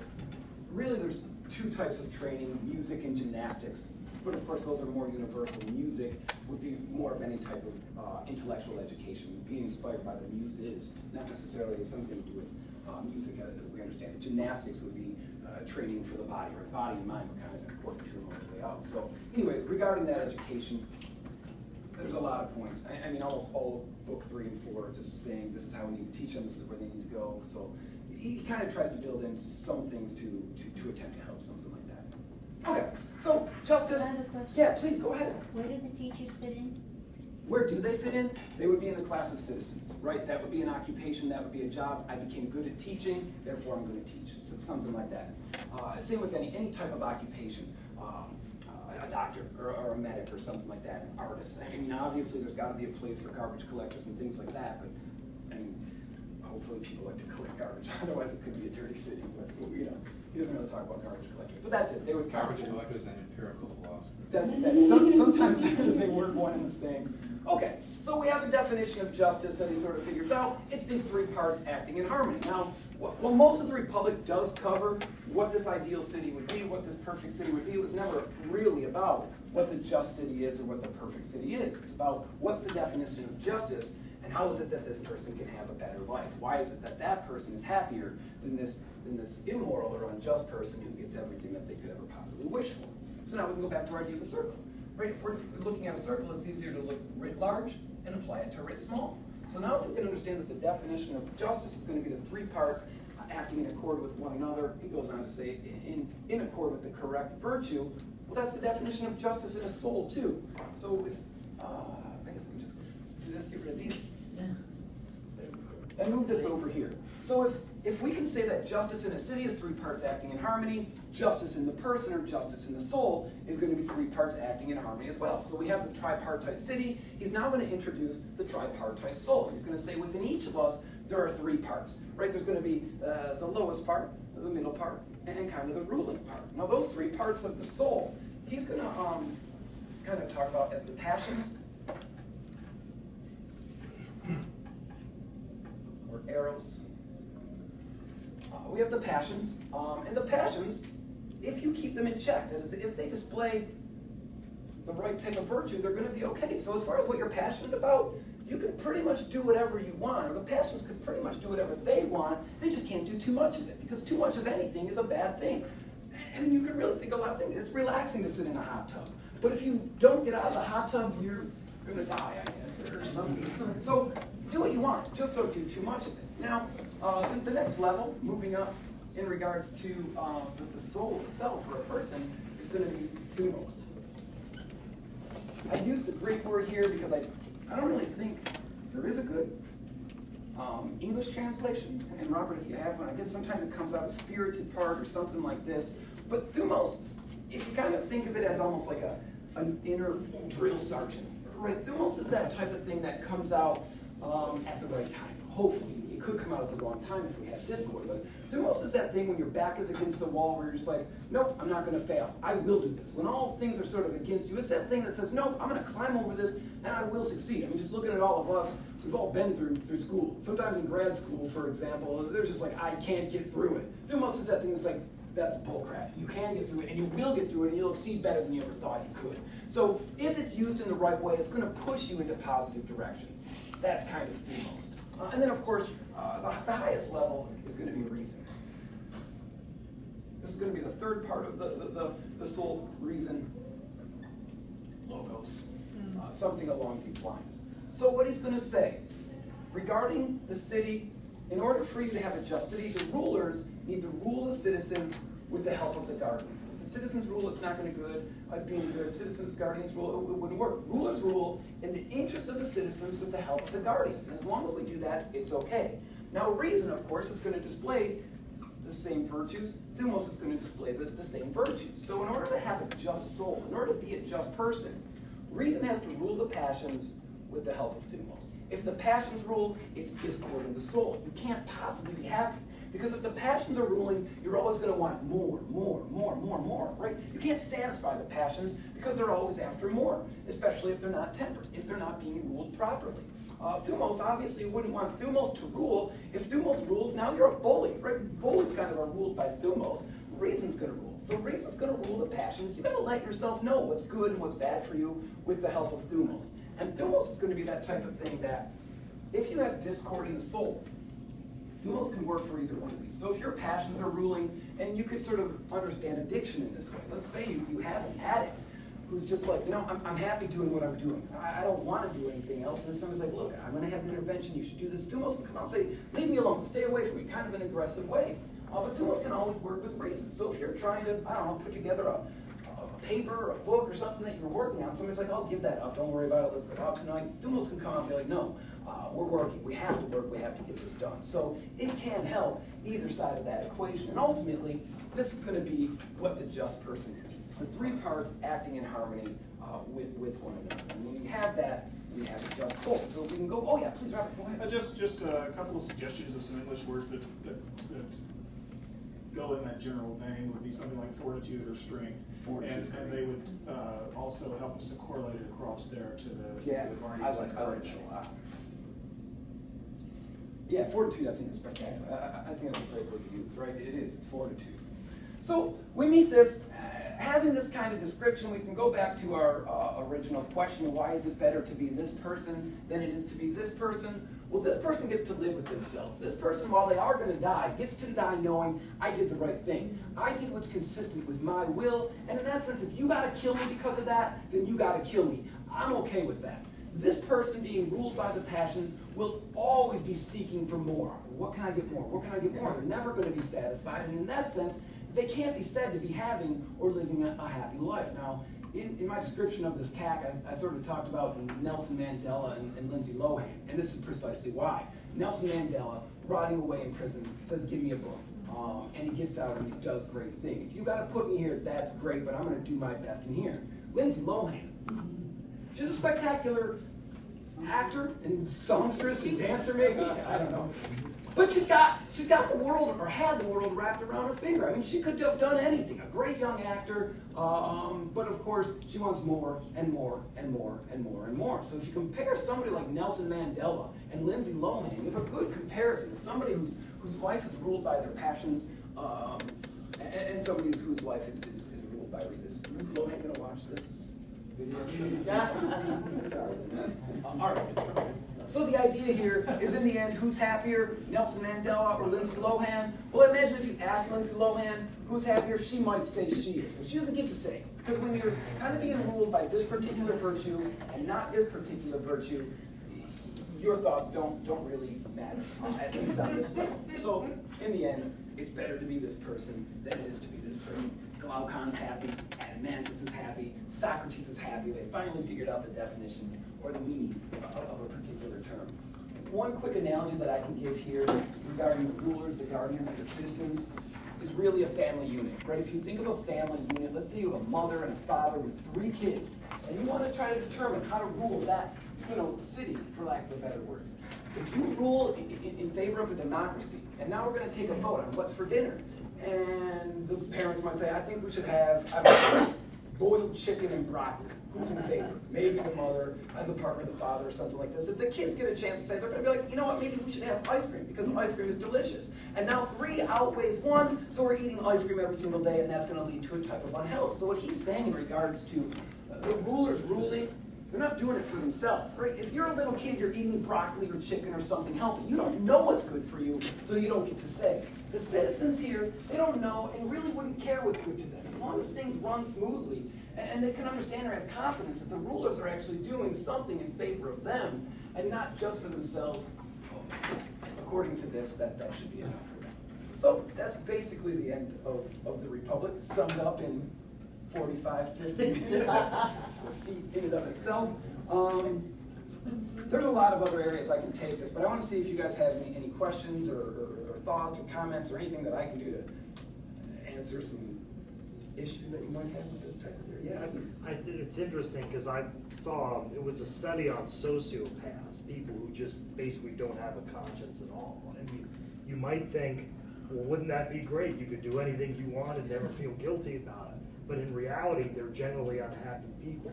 [SPEAKER 2] really there's two types of training, music and gymnastics. But of course those are more universal. Music would be more of any type of intellectual education, being inspired by the muses, not necessarily something to do with music as we understand it. Gymnastics would be training for the body, right? Body and mind are kind of important to all the way out. So anyway, regarding that education, there's a lot of points. I mean, almost all of book 3 and 4 are just saying this is how we need to teach them, this is where they need to go. So he kind of tries to build in some things to attempt to help, something like that. Okay, so justice.
[SPEAKER 4] I have a question.
[SPEAKER 2] Yeah, please go ahead.
[SPEAKER 4] Where do the teachers fit in?
[SPEAKER 2] Where do they fit in? They would be in the class of citizens, right? That would be an occupation, that would be a job. I became good at teaching, therefore I'm going to teach. So something like that. Same with any type of occupation. A doctor or a medic or something like that, an artist. I mean, obviously there's got to be a place for garbage collectors and things like that, but I mean, hopefully people like to collect garbage, otherwise it could be a dirty city, but you know, he doesn't really talk about garbage collectors. But that's it, they would
[SPEAKER 1] Garbage collectors and empirical philosophers.
[SPEAKER 2] Sometimes they work one and the same. Okay, so we have a definition of justice that he sort of figures out. It's these three parts acting in harmony. Now, well, most of the Republic does cover what this ideal city would be, what this perfect city would be. It was never really about what the just city is or what the perfect city is. It's about what's the definition of justice and how is it that this person can have a better life? Why is it that that person is happier than this immoral or unjust person who gets everything that they could ever possibly wish for? So now we can go back to our idea of a circle. Right? If we're looking at a circle, it's easier to look writ large and apply it to writ small. So now if we can understand that the definition of justice is going to be the three parts acting in accord with one another, he goes on to say in accord with the correct virtue, well, that's the definition of justice in a soul too. So if, I guess we just do this, get rid of these, and move this over here. So if we can say that justice in a city is three parts acting in harmony, justice in the person or justice in the soul is going to be three parts acting in harmony as well. So we have the tripartite city. He's now going to introduce the tripartite soul. He's going to say within each of us, there are three parts, right? There's going to be the lowest part, the middle part, and kind of the ruling part. Now those three parts of the soul, he's going to kind of talk about as the passions, or eros. We have the passions, and the passions, if you keep them in check, that is, if they display the right type of virtue, they're going to be okay. So as far as what you're passionate about, you can pretty much do whatever you want, or the passions could pretty much do whatever they want, they just can't do too much of it, because too much of anything is a bad thing. I mean, you could really think a lot of things. It's relaxing to sit in a hot tub, but if you don't get out of the hot tub, you're going to die, I guess, or something. So do what you want, just don't do too much of it. Now, the next level, moving up in regards to the soul itself for a person, is going to be thumos. I use the Greek word here because I don't really think there is a good English translation. And Robert, if you have one, I guess sometimes it comes out as spirited part or something like this. But thumos, if you kind of think of it as almost like an inner drill sergeant, right? Thumos is that type of thing that comes out at the right time. Hopefully, it could come out at the wrong time if we have discord. But thumos is that thing when your back is against the wall where you're just like, nope, I'm not going to fail. I will do this. When all things are sort of against you, it's that thing that says, nope, I'm going to climb over this and I will succeed. I mean, just looking at all of us, we've all been through school. Sometimes in grad school, for example, there's just like, I can't get through it. Thumos is that thing that's like, that's bullcrap. You can get through it, and you will get through it, and you'll exceed better than you ever thought you could. So if it's used in the right way, it's going to push you into positive directions. That's kind of thumos. And then, of course, the highest level is going to be reason. This is going to be the third part of the soul, reason, logos, something along these lines. So what he's going to say, regarding the city, in order for you to have a just city, the rulers need to rule the citizens with the help of the guardians. If the citizens rule, it's not going to be any good. Citizens, guardians rule, it wouldn't work. Rulers rule in the interest of the citizens with the help of the guardians. And as long as we do that, it's okay. Now, reason, of course, is going to display the same virtues. Thumos is going to display the same virtues. So in order to have a just soul, in order to be a just person, reason has to rule the passions with the help of thumos. If the passions rule, it's discord in the soul. You can't possibly be happy. Because if the passions are ruling, you're always going to want more, right? You can't satisfy the passions because they're always after more, especially if they're not tempered, if they're not being ruled properly. Thumos, obviously, you wouldn't want thumos to rule. If thumos rules, now you're a bully, right? Bullies kind of are ruled by thumos. Reason's going to rule. So reason's going to rule the passions. You've got to let yourself know what's good and what's bad for you with the help of thumos. And thumos is going to be that type of thing that if you have discord in the soul, thumos can work for either one of these. So if your passions are ruling, and you could sort of understand addiction in this way. Let's say you have an addict who's just like, you know, I'm happy doing what I'm doing. I don't want to do anything else. And somebody's like, look, I'm going to have an intervention. You should do this. Thumos can come out and say, leave me alone. Stay away from me. Kind of an aggressive way. But thumos can always work with reason. So if you're trying to, I don't know, put together a paper or a book or something that you're working on, somebody's like, oh, give that up, don't worry about it, let's go out tonight. The almost can come out and be like, no, we're working, we have to work, we have to get this done. So it can help either side of that equation. And ultimately, this is going to be what the just person is. The three parts acting in harmony with one another. And when we have that, we have a just soul. So we can go, oh yeah, please, Robert, go ahead.
[SPEAKER 3] Just a couple of suggestions of some English words that go in that general vein would be something like fortitude or strength.
[SPEAKER 2] Fortitude.
[SPEAKER 3] And they would also help us to correlate it across there to the
[SPEAKER 2] I like courage a lot. Yeah, fortitude I think is spectacular. I think that's a great word to use, right? It is, it's fortitude. So we meet this, having this kind of description, we can go back to our original question, why is it better to be this person than it is to be this person? Well, this person gets to live with themselves. This person, while they are going to die, gets to die knowing I did the right thing. I did what's consistent with my will, and in that sense, if you got to kill me because of that, then you got to kill me. I'm okay with that. This person being ruled by the passions will always be seeking for more. What can I get more? What can I get more? They're never going to be satisfied, and in that sense, they can't be said to be having or living a happy life. Now, in my description of this CAC, I sort of talked about Nelson Mandela and Lindsey Lohan, and this is precisely why. Nelson Mandela, rotting away in prison, says, give me a book. And he gets out and he does great things. If you got to put me here, that's great, but I'm going to do my best in here. Lindsey Lohan, she's a spectacular actor and songstress and dancer maybe, I don't know. But she's got the world, or had the world wrapped around her finger. I mean, she could have done anything. A great young actor, but of course, she wants more and more and more and more and more. So if you compare somebody like Nelson Mandela and Lindsey Lohan, you have a good comparison of somebody whose life is ruled by their passions, and somebody whose life is ruled by resistance. Lindsey Lohan gonna watch this video? Sorry. All right. So the idea here is, in the end, who's happier, Nelson Mandela or Lindsey Lohan? Well, imagine if you ask Lindsey Lohan who's happier, she might say she is. But she doesn't get to say. Because when you're kind of being ruled by this particular virtue and not this particular virtue, your thoughts don't really matter, at least on this level. So in the end, it's better to be this person than it is to be this person. Glaucon's happy, Atlantis is happy, Socrates is happy. They finally figured out the definition or the meaning of a particular term. One quick analogy that I can give here regarding the rulers, the guardians, and the citizens is really a family unit, right? If you think of a family unit, let's say you have a mother and a father with 3 kids, and you want to try to determine how to rule that, city, for lack of better words. If you rule in favor of a democracy, and now we're going to take a vote on what's for dinner, and the parents might say, I think we should have, I don't know, boiled chicken and broccoli. Who's in favor? Maybe the mother, the partner, the father, or something like this. If the kids get a chance to say, they're going to be like, you know what, maybe we should have ice cream because ice cream is delicious. And now 3 outweighs 1, so we're eating ice cream every single day, and that's going to lead to a type of unhealth. So what he's saying in regards to the rulers ruling, they're not doing it for themselves, right? If you're a little kid, you're eating broccoli or chicken or something healthy. You don't know what's good for you, so you don't get to say. The citizens here, they don't know and really wouldn't care what's good to them. As long as things run smoothly, and they can understand or have confidence that the rulers are actually doing something in favor of them and not just for themselves. According to this, that should be enough for them. So that's basically the end of the Republic, summed up in 45, 50 minutes. It's a feat in and of itself. There's a lot of other areas I can take this, but I want to see if you guys have any questions or thoughts or comments or anything that I can do to answer some issues that you might have with this type of theory. Yeah,
[SPEAKER 5] it's interesting because I saw it was a study on sociopaths, people who just basically don't have a conscience at all. And you might think, well, wouldn't that be great? You could do anything you want and never feel guilty about it. But in reality, they're generally unhappy people.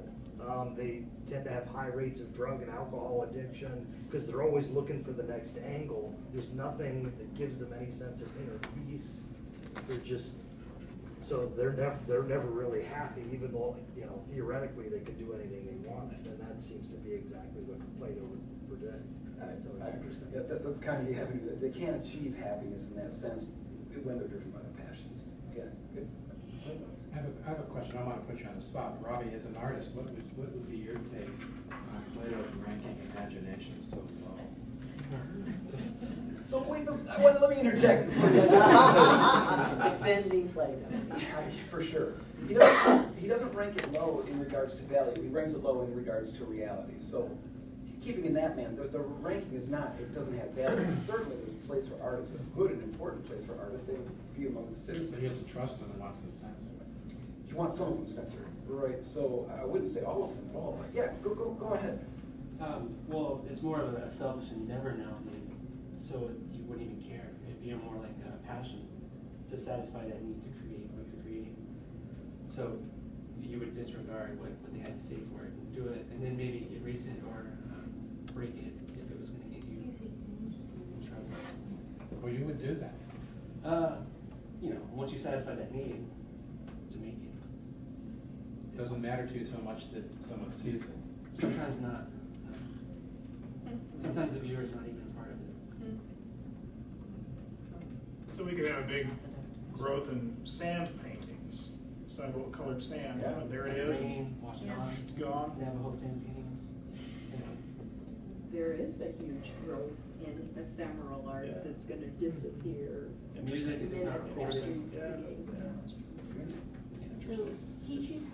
[SPEAKER 5] They tend to have high rates of drug and alcohol addiction because they're always looking for the next angle. There's nothing that gives them any sense of inner peace. So they're never really happy, even though theoretically they could do anything they wanted, and that seems to be exactly what Plato would predict.
[SPEAKER 2] I understand. That's kind of the avenue that they can't achieve happiness in that sense when they're driven by the passions. Yeah, good.
[SPEAKER 1] I have a question. I don't want to put you on the spot. Robbie, as an artist, what would be your take on Plato's ranking imagination so low?
[SPEAKER 2] So wait, let me interject.
[SPEAKER 6] Defending Plato.
[SPEAKER 2] Yeah, for sure. He doesn't rank it low in regards to value. He ranks it low in regards to reality. So, keeping in that man, the ranking is not. It doesn't have value. Certainly, there's a place for artists, a good and important place for artists. They would be among the citizens.
[SPEAKER 1] But he doesn't trust them and wants to censor it.
[SPEAKER 2] You want some of them censored, right? So I wouldn't say all of them at all. But yeah, go ahead.
[SPEAKER 6] Well, it's more of a selfish endeavor nowadays, so you wouldn't even care. It'd be more like a passion to satisfy that need to create what you're creating. So you would disregard what they had to say for it and do it, and then maybe erase it or break it if it was going to get you in trouble.
[SPEAKER 1] Well, you would do that.
[SPEAKER 6] Once you satisfy that need to make it.
[SPEAKER 1] It doesn't matter to you so much that someone sees it.
[SPEAKER 6] Sometimes not. Sometimes the viewer is not even a part of it.
[SPEAKER 3] So we could have a big growth in sand paintings, sidewalk colored sand,
[SPEAKER 2] Yeah.
[SPEAKER 3] there it is,
[SPEAKER 6] Rain, Washington,
[SPEAKER 3] it's gone.
[SPEAKER 6] Navajo sand paintings.
[SPEAKER 7] There is a huge growth in ephemeral art
[SPEAKER 3] Yeah.
[SPEAKER 7] that's gonna disappear.
[SPEAKER 6] And music is not
[SPEAKER 7] minutes
[SPEAKER 6] forced.
[SPEAKER 7] after you
[SPEAKER 3] Yeah.
[SPEAKER 7] create.
[SPEAKER 4] So teachers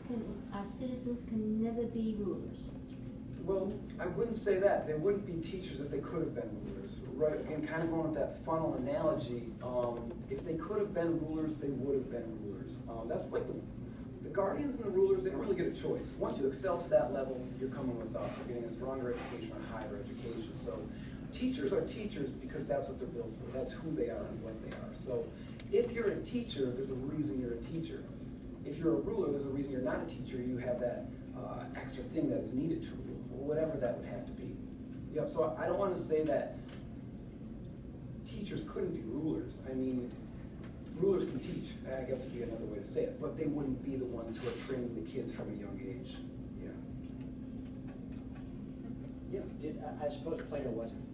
[SPEAKER 4] our citizens can never be rulers.
[SPEAKER 2] Well, I wouldn't say that. They wouldn't be teachers if they could have been rulers, right? And kind of going with that funnel analogy, if they could have been rulers, they would have been rulers. That's like the guardians and the rulers, they don't really get a choice. Once you excel to that level, you're coming with us. You're getting a stronger education or higher education. So teachers are teachers because that's what they're built for. That's who they are and what they are. So if you're a teacher, there's a reason you're a teacher. If you're a ruler, there's a reason you're not a teacher. You have that extra thing that is needed to rule, whatever that would have to be. Yep, so I don't want to say that teachers couldn't be rulers. I mean, rulers can teach, I guess would be another way to say it, but they wouldn't be the ones who are training the kids from a young age. Yeah.
[SPEAKER 8] I suppose Plato wasn't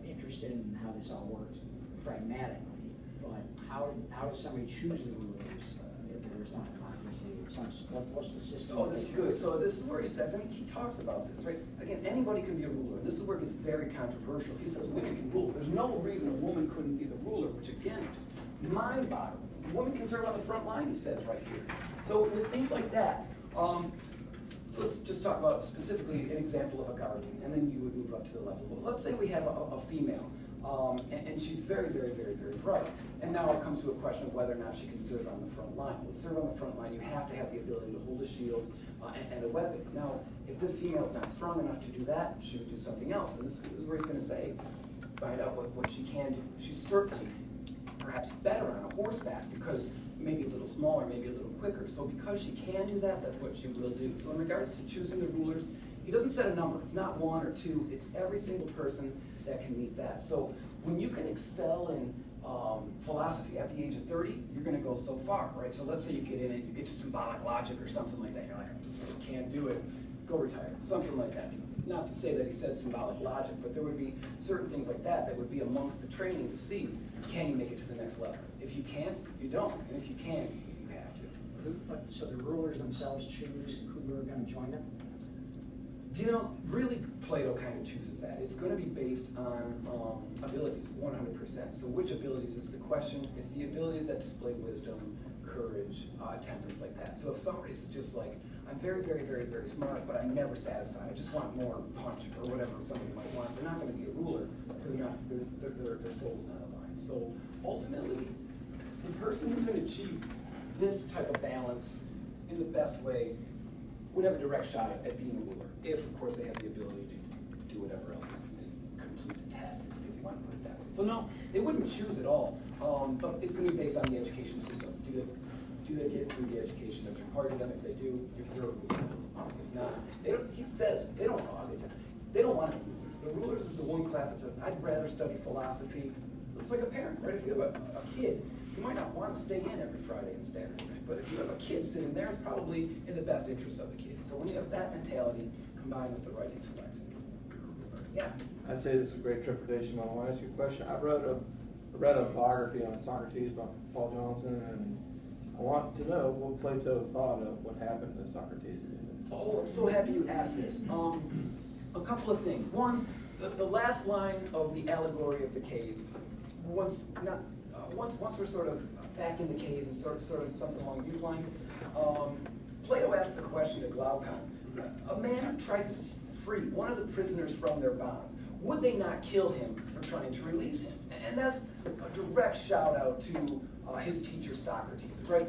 [SPEAKER 8] interested in how this all works pragmatically, but how does somebody choose the rulers if there's not democracy or some, what's the system?
[SPEAKER 2] Oh, this is good. So this is where he says, he talks about this, right? Again, anybody can be a ruler. This is where it gets very controversial. He says women can rule. There's no reason a woman couldn't be the ruler, which again, just mind-boggling. A woman can serve on the front line, he says right here. So with things like that, let's just talk about specifically an example of a guardian, and then you would move up to the level. Well, let's say we have a female, and she's very, very, very, very bright. And now it comes to a question of whether or not she can serve on the front line. Well, to serve on the front line, you have to have the ability to hold a shield and a weapon. Now, if this female is not strong enough to do that, she would do something else. And this is where he's going to say, find out what she can do. She's certainly perhaps better on a horseback because maybe a little smaller, maybe a little quicker. So because she can do that, that's what she will do. So in regards to choosing the rulers, he doesn't set a number. It's not one or two. It's every single person that can meet that. So when you can excel in philosophy at the age of 30, you're going to go so far, right? So let's say you get in it, you get to symbolic logic or something like that. You're like, I can't do it. Go retire. Something like that. Not to say that he said symbolic logic, but there would be certain things like that that would be amongst the training to see, can you make it to the next level? If you can't, you don't. And if you can, you have to.
[SPEAKER 8] So the rulers themselves choose who are going to join them?
[SPEAKER 2] Really, Plato kind of chooses that. It's going to be based on abilities, 100%. So which abilities is the question? It's the abilities that display wisdom, courage, temperance, like that. So if somebody's just like, I'm very, very, very, very smart, but I'm never satisfied. I just want more punch or whatever somebody might want. They're not going to be a ruler because their soul's not aligned. So ultimately, the person who can achieve this type of balance in the best way would have a direct shot at being a ruler, if, of course, they have the ability to do whatever else is complete the test, if you want to put it that way. So no, they wouldn't choose at all, but it's going to be based on the education system. Do they get through the education that's required of them? If they do, you're a ruler. If not, he says they don't want to be rulers. The rulers is the one class that says, I'd rather study philosophy. It's like a parent, right? If you have a kid, you might not want to stay in every Friday and Saturday night, but if you have a kid sitting there, it's probably in the best interest of the kid. So when you have that mentality combined with the right intellect, yeah.
[SPEAKER 9] I'd say this is a great interpretation. I want to ask you a question. I read a biography on Socrates by Paul Johnson, and I want to know what Plato thought of what happened to Socrates.
[SPEAKER 2] Oh, I'm so happy you asked this. A couple of things. One, the last line of the allegory of the cave. Once we're sort of back in the cave and sort of something along these lines, Plato asked the question to Glaucon, a man who tried to free one of the prisoners from their bonds, would they not kill him for trying to release him? And that's a direct shout out to his teacher Socrates, right?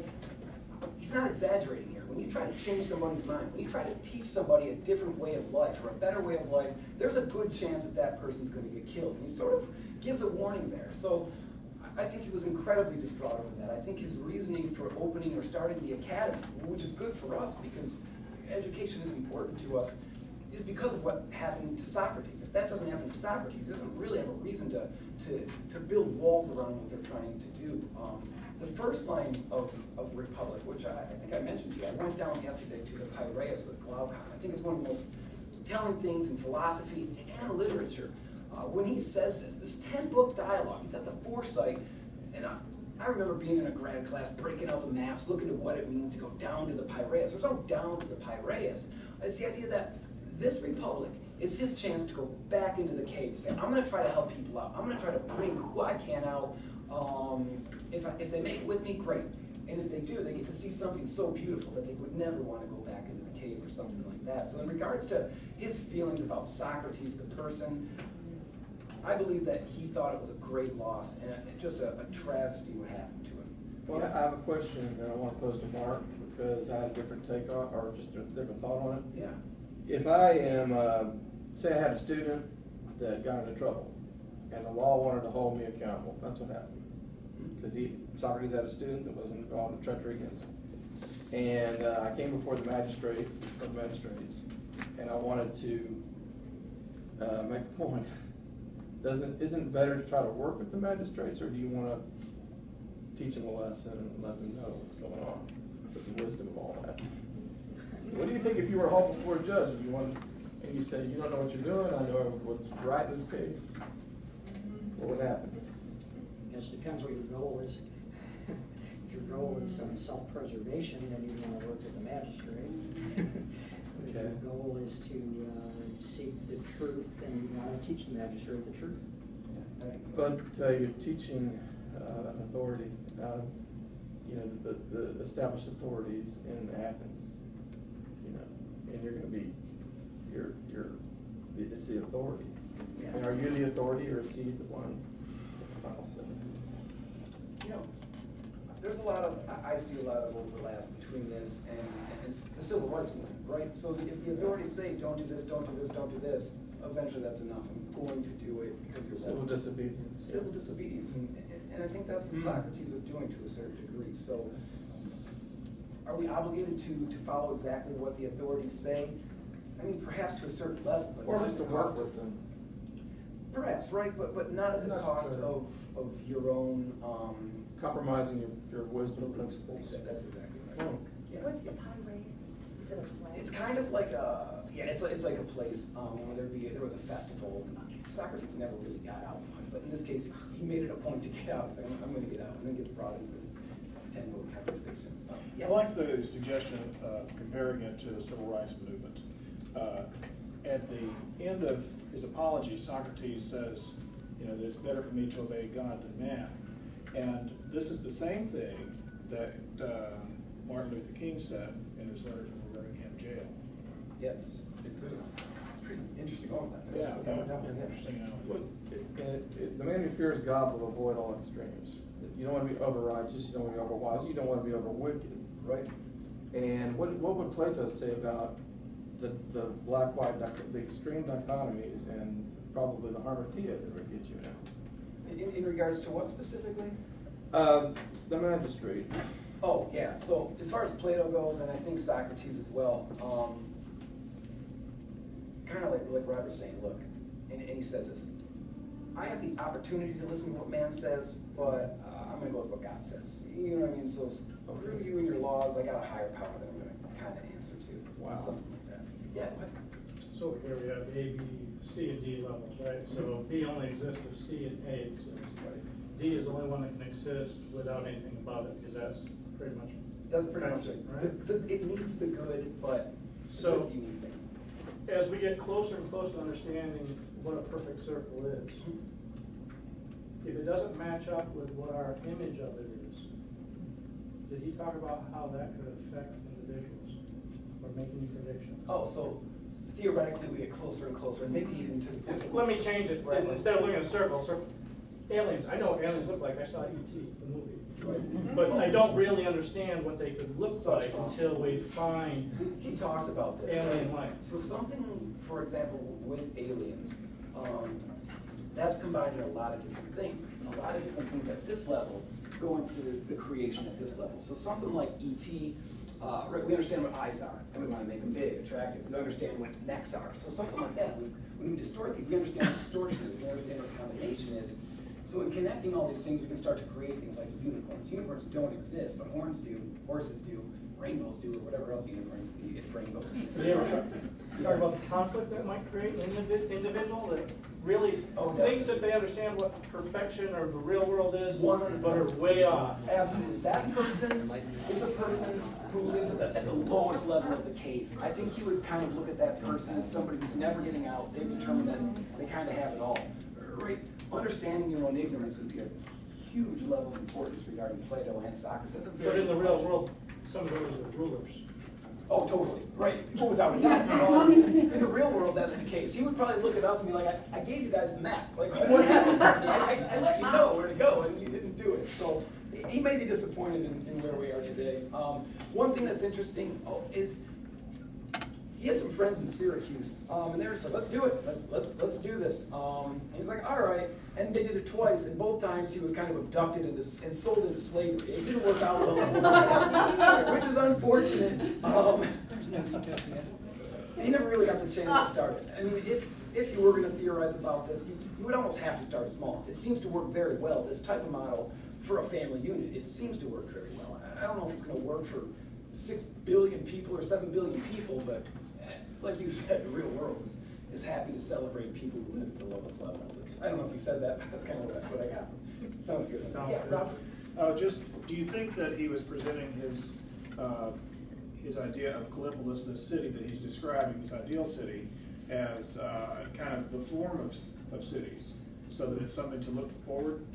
[SPEAKER 2] He's not exaggerating here. When you try to change somebody's mind, when you try to teach somebody a different way of life or a better way of life, there's a good chance that that person's going to get killed. And he sort of gives a warning there. So I think he was incredibly distraught over that. I think his reasoning for opening or starting the academy, which is good for us because education is important to us, is because of what happened to Socrates. If that doesn't happen to Socrates, he doesn't really have a reason to build walls around what they're trying to do. The first line of the Republic, which I think I mentioned to you, I went down yesterday to the Piraeus with Glaucon. I think it's one of the most telling things in philosophy and literature. When he says this 10-book dialogue, he's got the foresight, and I remember being in a grad class, breaking out the maps, looking at what it means to go down to the Piraeus. There's no down to the Piraeus. It's the idea that this Republic is his chance to go back into the cave, to say, I'm going to try to help people out. I'm going to try to bring who I can out. If they make it with me, great. And if they do, they get to see something so beautiful that they would never want to go back into the cave or something like that. So in regards to his feelings about Socrates, the person, I believe that he thought it was a great loss and just a travesty what happened to him.
[SPEAKER 9] Well,
[SPEAKER 2] Yeah.
[SPEAKER 9] I have a question that I want to pose to Mark because I had a different take on, or just a different thought on it.
[SPEAKER 2] Yeah.
[SPEAKER 9] If I am, say I had a student that got into trouble and the law wanted to hold me accountable, that's what happened. Because Socrates had a student that was involved in treachery against him. And I came before the magistrate, or the magistrates, and I wanted to make a point. Isn't it better to try to work with the magistrates, or do you want to teach them a lesson and let them know what's going on with the wisdom of all that? What do you think if you were hauled before a judge and you say, you don't know what you're doing, I know what's right in this case? What would happen?
[SPEAKER 8] I guess it depends what your goal is. If your goal is self-preservation, then you want to work with the magistrate. If your goal is to seek the truth, then you want to teach the magistrate the truth.
[SPEAKER 9] But you're teaching authority, the established authorities in Athens, and you're going to be, it's the authority.
[SPEAKER 8] Yeah.
[SPEAKER 9] And are you the authority, or is he the one? Final say?
[SPEAKER 2] There's I see a lot of overlap between this and the civil rights movement, right? So if the authorities say, don't do this, don't do this, don't do this, eventually that's enough. I'm going to do it because you're
[SPEAKER 9] Civil disobedience.
[SPEAKER 2] Civil disobedience, and I think that's what Socrates was doing to a certain degree. So are we obligated to follow exactly what the authorities say? I mean, perhaps to a certain level, but
[SPEAKER 9] Or
[SPEAKER 2] not
[SPEAKER 9] just to
[SPEAKER 2] at the
[SPEAKER 9] work
[SPEAKER 2] cost
[SPEAKER 9] with them.
[SPEAKER 2] Perhaps, right, but not at the
[SPEAKER 9] Not
[SPEAKER 2] cost
[SPEAKER 9] fair.
[SPEAKER 2] of your own,
[SPEAKER 9] Compromising your wisdom
[SPEAKER 2] beliefs.
[SPEAKER 9] principles.
[SPEAKER 2] That's exactly right.
[SPEAKER 9] Oh.
[SPEAKER 2] Yeah.
[SPEAKER 10] What's the Piraeus? Is it a place?
[SPEAKER 2] It's kind of like it's like a place where there was a festival. Socrates never really got out much, but in this case, he made it a point to get out. So I'm going to get out, and then gets brought into this 10-book conversation.
[SPEAKER 3] I like the suggestion of comparing it to the civil rights movement. At the end of his apology, Socrates says, that it's better for me to obey God than man. And this is the same thing that Martin Luther King said in his letter from the Birmingham jail.
[SPEAKER 2] Yes, it's pretty interesting overlap there.
[SPEAKER 3] Yeah,
[SPEAKER 2] That would happen,
[SPEAKER 3] interesting.
[SPEAKER 9] The man who fears God will avoid all extremes. You don't want to be over-righteous, you don't want to be over-wise, you don't want to be over-wicked.
[SPEAKER 2] Right.
[SPEAKER 9] And what would Plato say about the black-white, the extreme dichotomies and probably the harmatia that would get you now?
[SPEAKER 2] In regards to what specifically?
[SPEAKER 9] The magistrate.
[SPEAKER 2] Oh, yeah, so as far as Plato goes, and I think Socrates as well, kind of like Robert's saying, look, and he says this, I have the opportunity to listen to what man says, but I'm going to go with what God says. You know what I mean? So screw you and your laws, I got a higher power that I'm going to kind of answer to.
[SPEAKER 9] Wow.
[SPEAKER 2] Something like that. Yeah, what?
[SPEAKER 11] So here we have A, B, C, and D levels, right? So B only exists if C and A exist. D is the only one that can exist without anything above it, because that's pretty much.
[SPEAKER 2] That's pretty much it.
[SPEAKER 11] Right?
[SPEAKER 2] It needs the good, but
[SPEAKER 11] So-
[SPEAKER 2] it's a unique thing.
[SPEAKER 11] As we get closer and closer to understanding what a perfect circle is, if it doesn't match up with what our image of it is, did he talk about how that could affect individuals or make any predictions?
[SPEAKER 2] Oh, so theoretically, we get closer and closer, and maybe even to the point.
[SPEAKER 11] Let me change it, instead of looking at a circle, aliens, I know what aliens look like, I saw E.T., the movie. But I don't really understand what they could look like until we find
[SPEAKER 2] He talks about this.
[SPEAKER 11] alien life.
[SPEAKER 2] So something, for example, with aliens, that's combining a lot of different things. A lot of different things at this level go into the creation at this level. So something like E.T., right, we understand what eyes are, and we want to make them big, attractive. We understand what necks are. So something like that. When we distort things, we understand what distortion is, we understand what combination is. So in connecting all these things, we can start to create things like unicorns. Unicorns don't exist, but horns do, horses do, rainbows do, or whatever else unicorns do. It's rainbows.
[SPEAKER 11] You ever talk about the conflict that might create an individual that really thinks that they understand what perfection or the real world is, but are way off?
[SPEAKER 2] Absolutely. That person is a person who lives at the lowest level of the cave. I think he would kind of look at that person as somebody who's never getting out. They've determined that they kind of have it all. Right? Understanding your own ignorance would be a huge level of importance regarding Plato and Socrates. That's a very
[SPEAKER 11] But in the real world, some of those are rulers.
[SPEAKER 2] Oh, totally. Right. Oh, without a doubt. In the real world, that's the case. He would probably look at us and be like, I gave you guys the map. Like, what happened? I let you know where to go, and you didn't do it. So he may be disappointed in where we are today. One thing that's interesting is he had some friends in Syracuse, and they were just like, let's do it. Let's do this. And he's like, all right. And they did it twice, and both times he was kind of abducted and sold into slavery. It didn't work out well, which is unfortunate. He never really got the chance to start it. I mean, if you were going to theorize about this, you would almost have to start small. It seems to work very well, this type of model for a family unit. It seems to work very well. I don't know if it's going to work for 6 billion people or 7 billion people, but like you said, the real world is happy to celebrate people who live at the lowest levels. I don't know if you said that, but that's kind of what I got. Sounds good.
[SPEAKER 11] Sounds
[SPEAKER 2] Yeah,
[SPEAKER 11] good.
[SPEAKER 2] Robert?
[SPEAKER 3] Do you think that he was presenting his idea of Callipolis, this city that he's describing, this ideal city, as kind of the form of cities, so that it's something to look forward?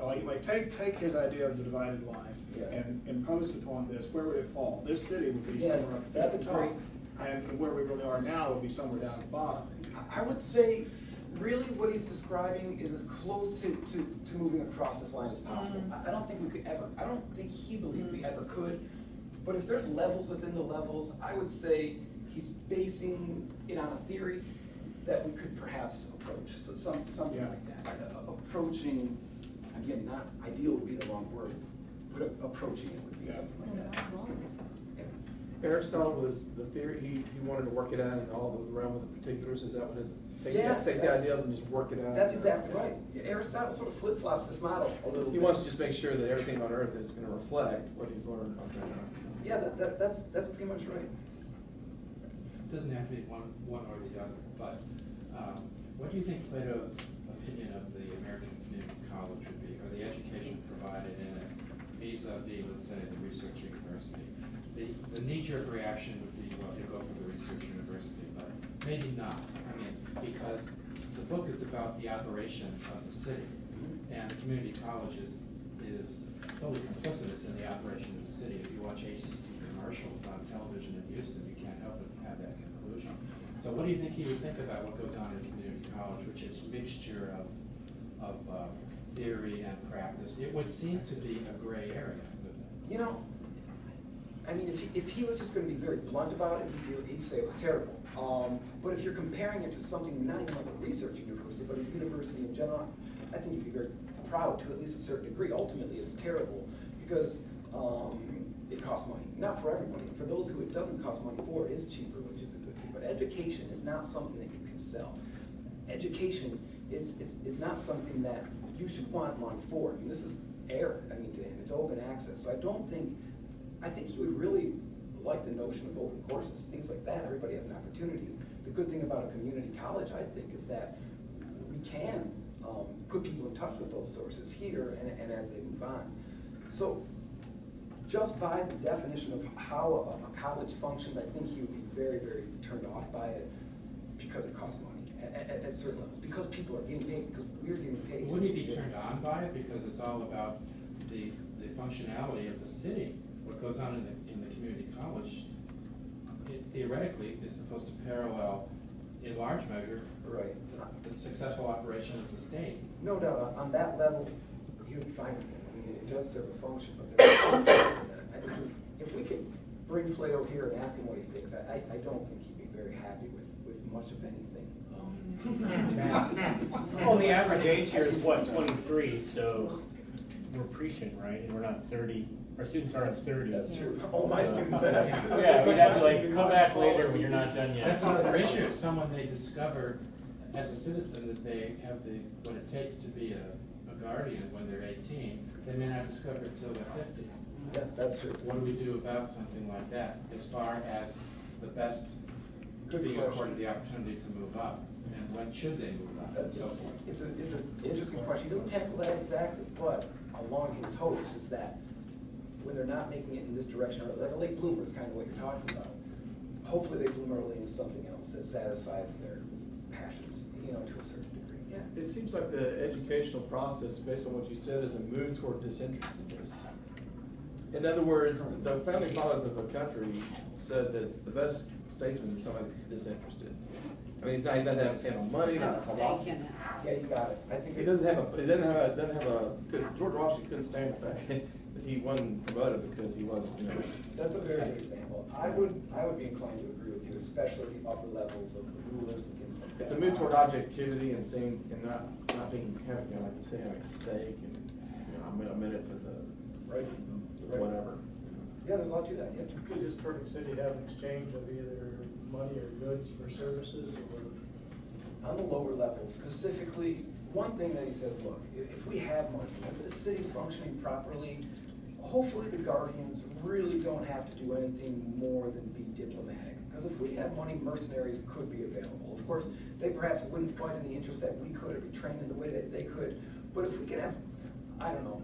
[SPEAKER 3] Like take his idea of the divided line and impose it upon this. Where would it fall? This city would be somewhere up
[SPEAKER 2] that's
[SPEAKER 3] at the
[SPEAKER 2] a great.
[SPEAKER 3] top, and where we really are now would be somewhere down at the bottom.
[SPEAKER 2] I would say, really, what he's describing is as close to moving across this line as possible. I don't think we could ever. I don't think he believed we ever could. But if there's levels within the levels, I would say he's basing it on a theory that we could perhaps approach. So something like that. Approaching, again, not ideal would be the wrong word, but approaching it would be something like that.
[SPEAKER 9] Aristotle was the theory, he wanted to work it out in all the realm of the particulars. Is that what his, take the ideas and just work it out?
[SPEAKER 2] That's exactly right. Aristotle sort of flip-flops this model a little bit.
[SPEAKER 9] He wants to just make sure that everything on earth is going to reflect what he's learned on earth.
[SPEAKER 2] Yeah, that's pretty much right.
[SPEAKER 1] It doesn't have to be one or the other, but what do you think Plato's opinion of the American Community College would be, or the education provided in it, vis-a-vis, let's say, the research university? The knee-jerk reaction would be, well, you go for the research university, but maybe not. I mean, because the book is about the operation of the city, and the community college is fully complicit in the operation of the city. If you watch HCC commercials on television in Houston, you can't help but have that conclusion. So what do you think he would think about what goes on in community college, which is a mixture of theory and practice? It would seem to be a gray area.
[SPEAKER 2] You know, I mean, if he was just going to be very blunt about it, he'd say it was terrible. But if you're comparing it to something not even like a research university, but a university in general, I think you'd be very proud to at least a certain degree. Ultimately, it's terrible because it costs money. Not for everybody. For those who it doesn't cost money for, it is cheaper, which is a good thing. But education is not something that you can sell. Education is not something that you should want money for. I mean, this is air, to him. It's open access. So I think he would really like the notion of open courses, things like that. Everybody has an opportunity. The good thing about a community college, I think, is that we can put people in touch with those sources here and as they move on. So just by the definition of how a college functions, I think he would be very, very turned off by it because it costs money at certain levels, because people are getting paid, because we're getting paid.
[SPEAKER 1] Would he be turned on by it because it's all about the functionality of the city? what goes on in the community college, it theoretically is supposed to parallel, in large measure,
[SPEAKER 2] Right.
[SPEAKER 1] the successful operation of the state.
[SPEAKER 2] No doubt, on that level, you'd be fine with it. I mean, it does serve a function, but there's something that if we could bring Plato here and ask him what he thinks, I don't think he'd be very happy with much of anything.
[SPEAKER 12] Well, the average age here is what, 23, so we're prescient, right? And we're not 30, our students aren't 30.
[SPEAKER 2] That's true. All my students, I'd have to.
[SPEAKER 12] Yeah, we'd have to like come back later when you're not done yet.
[SPEAKER 1] That's another issue. Someone they discover as a citizen that they have what it takes to be a guardian when they're 18, they may not discover it until they're 50.
[SPEAKER 2] Yeah, that's true.
[SPEAKER 1] What do we do about something like that as far as the best
[SPEAKER 2] Good
[SPEAKER 1] being
[SPEAKER 2] question.
[SPEAKER 1] accorded the opportunity to move up? And when should they move up and so forth?
[SPEAKER 2] It's an interesting question. He doesn't tackle that exactly, but along his hopes is that when they're not making it in this direction, or like a late bloomer is kind of what you're talking about, hopefully they bloom early into something else that satisfies their passions, to a certain degree. Yeah.
[SPEAKER 9] It seems like the educational process, based on what you said, is a move toward disinterestedness. In other words, the founding fathers of the country said that the best statesman is somebody that's disinterested. I mean, he doesn't have his hand on money, not philosophy.
[SPEAKER 2] Yeah, you got it. I think
[SPEAKER 9] He doesn't have because George Washington couldn't stand the fact that he wasn't promoted because he wasn't,
[SPEAKER 2] That's a very good example. I would be inclined to agree with you, especially at the upper levels of the rulers and things like that.
[SPEAKER 9] It's a move toward objectivity and seeing, and not being, like you say, having a stake and, a minute for the,
[SPEAKER 2] Right.
[SPEAKER 9] whatever.
[SPEAKER 2] Yeah, there's a lot to that, yeah.
[SPEAKER 11] Could this perfect city have an exchange of either money or goods for services, or?
[SPEAKER 2] On the lower levels, specifically, one thing that he says, look, if we have money, if the city's functioning properly, hopefully the guardians really don't have to do anything more than be diplomatic. Because if we have money, mercenaries could be available. Of course, they perhaps wouldn't fight in the interest that we could or be trained in the way that they could. But if we could have, I don't know,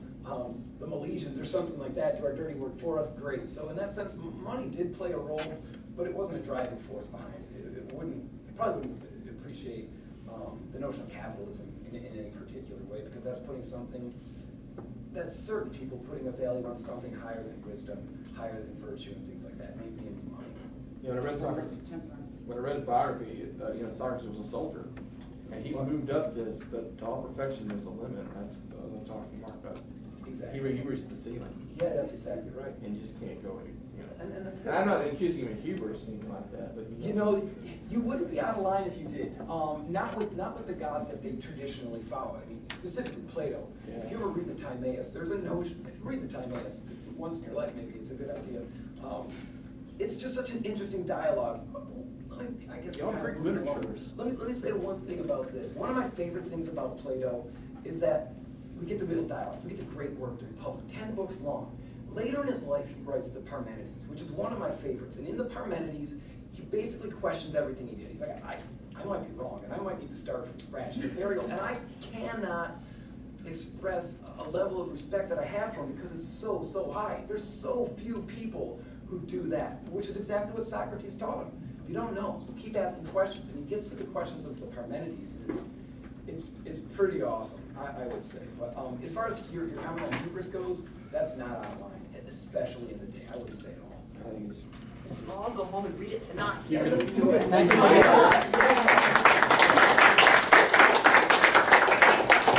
[SPEAKER 2] the Milesians or something like that do our dirty work for us, great. So in that sense, money did play a role, but it wasn't a driving force behind it. It probably wouldn't appreciate the notion of capitalism in any particular way, because that's putting something, that's certain people putting a value on something higher than wisdom, higher than virtue and things like that, maybe in money.
[SPEAKER 9] When I read Socrates, when I read his biography, Socrates was a soldier, and he moved up this, but to all perfection there's a limit. That's what I was talking to Mark about.
[SPEAKER 2] Exactly.
[SPEAKER 9] He reached the ceiling.
[SPEAKER 2] Yeah, that's exactly right.
[SPEAKER 9] And you just can't go any.
[SPEAKER 2] And that's good.
[SPEAKER 9] And I'm not accusing him of hubris or anything like that, but
[SPEAKER 2] You wouldn't be out of line if you did. Not with the gods that they traditionally follow. I mean, specifically Plato.
[SPEAKER 9] Yeah.
[SPEAKER 2] If you ever read the Timaeus, there's a notion. Read the Timaeus once in your life. Maybe it's a good idea. It's just such an interesting dialogue. I guess
[SPEAKER 9] Y'all
[SPEAKER 2] we're
[SPEAKER 9] Greek
[SPEAKER 2] kind of moving along.
[SPEAKER 9] literatures.
[SPEAKER 2] Let me say one thing about this. One of my favorite things about Plato is that we get the middle dialogue. We get the great work, the Republic, 10 books long. Later in his life, he writes the Parmenides, which is one of my favorites. And in the Parmenides, he basically questions everything he did. He's like, I might be wrong, and I might need to start from scratch. And I cannot express a level of respect that I have for him because it's so high. There's so few people who do that, which is exactly what Socrates taught him. You don't know, so keep asking questions. And he gets to the questions of the Parmenides. It's pretty awesome, I would say. But as far as your comment on hubris goes, that's not out of line, especially in the day. I wouldn't say at all.
[SPEAKER 9] I think it's
[SPEAKER 10] Let's all go home and read it tonight.
[SPEAKER 2] Yeah, let's do it.
[SPEAKER 1] Thank you.
[SPEAKER 2] Yeah.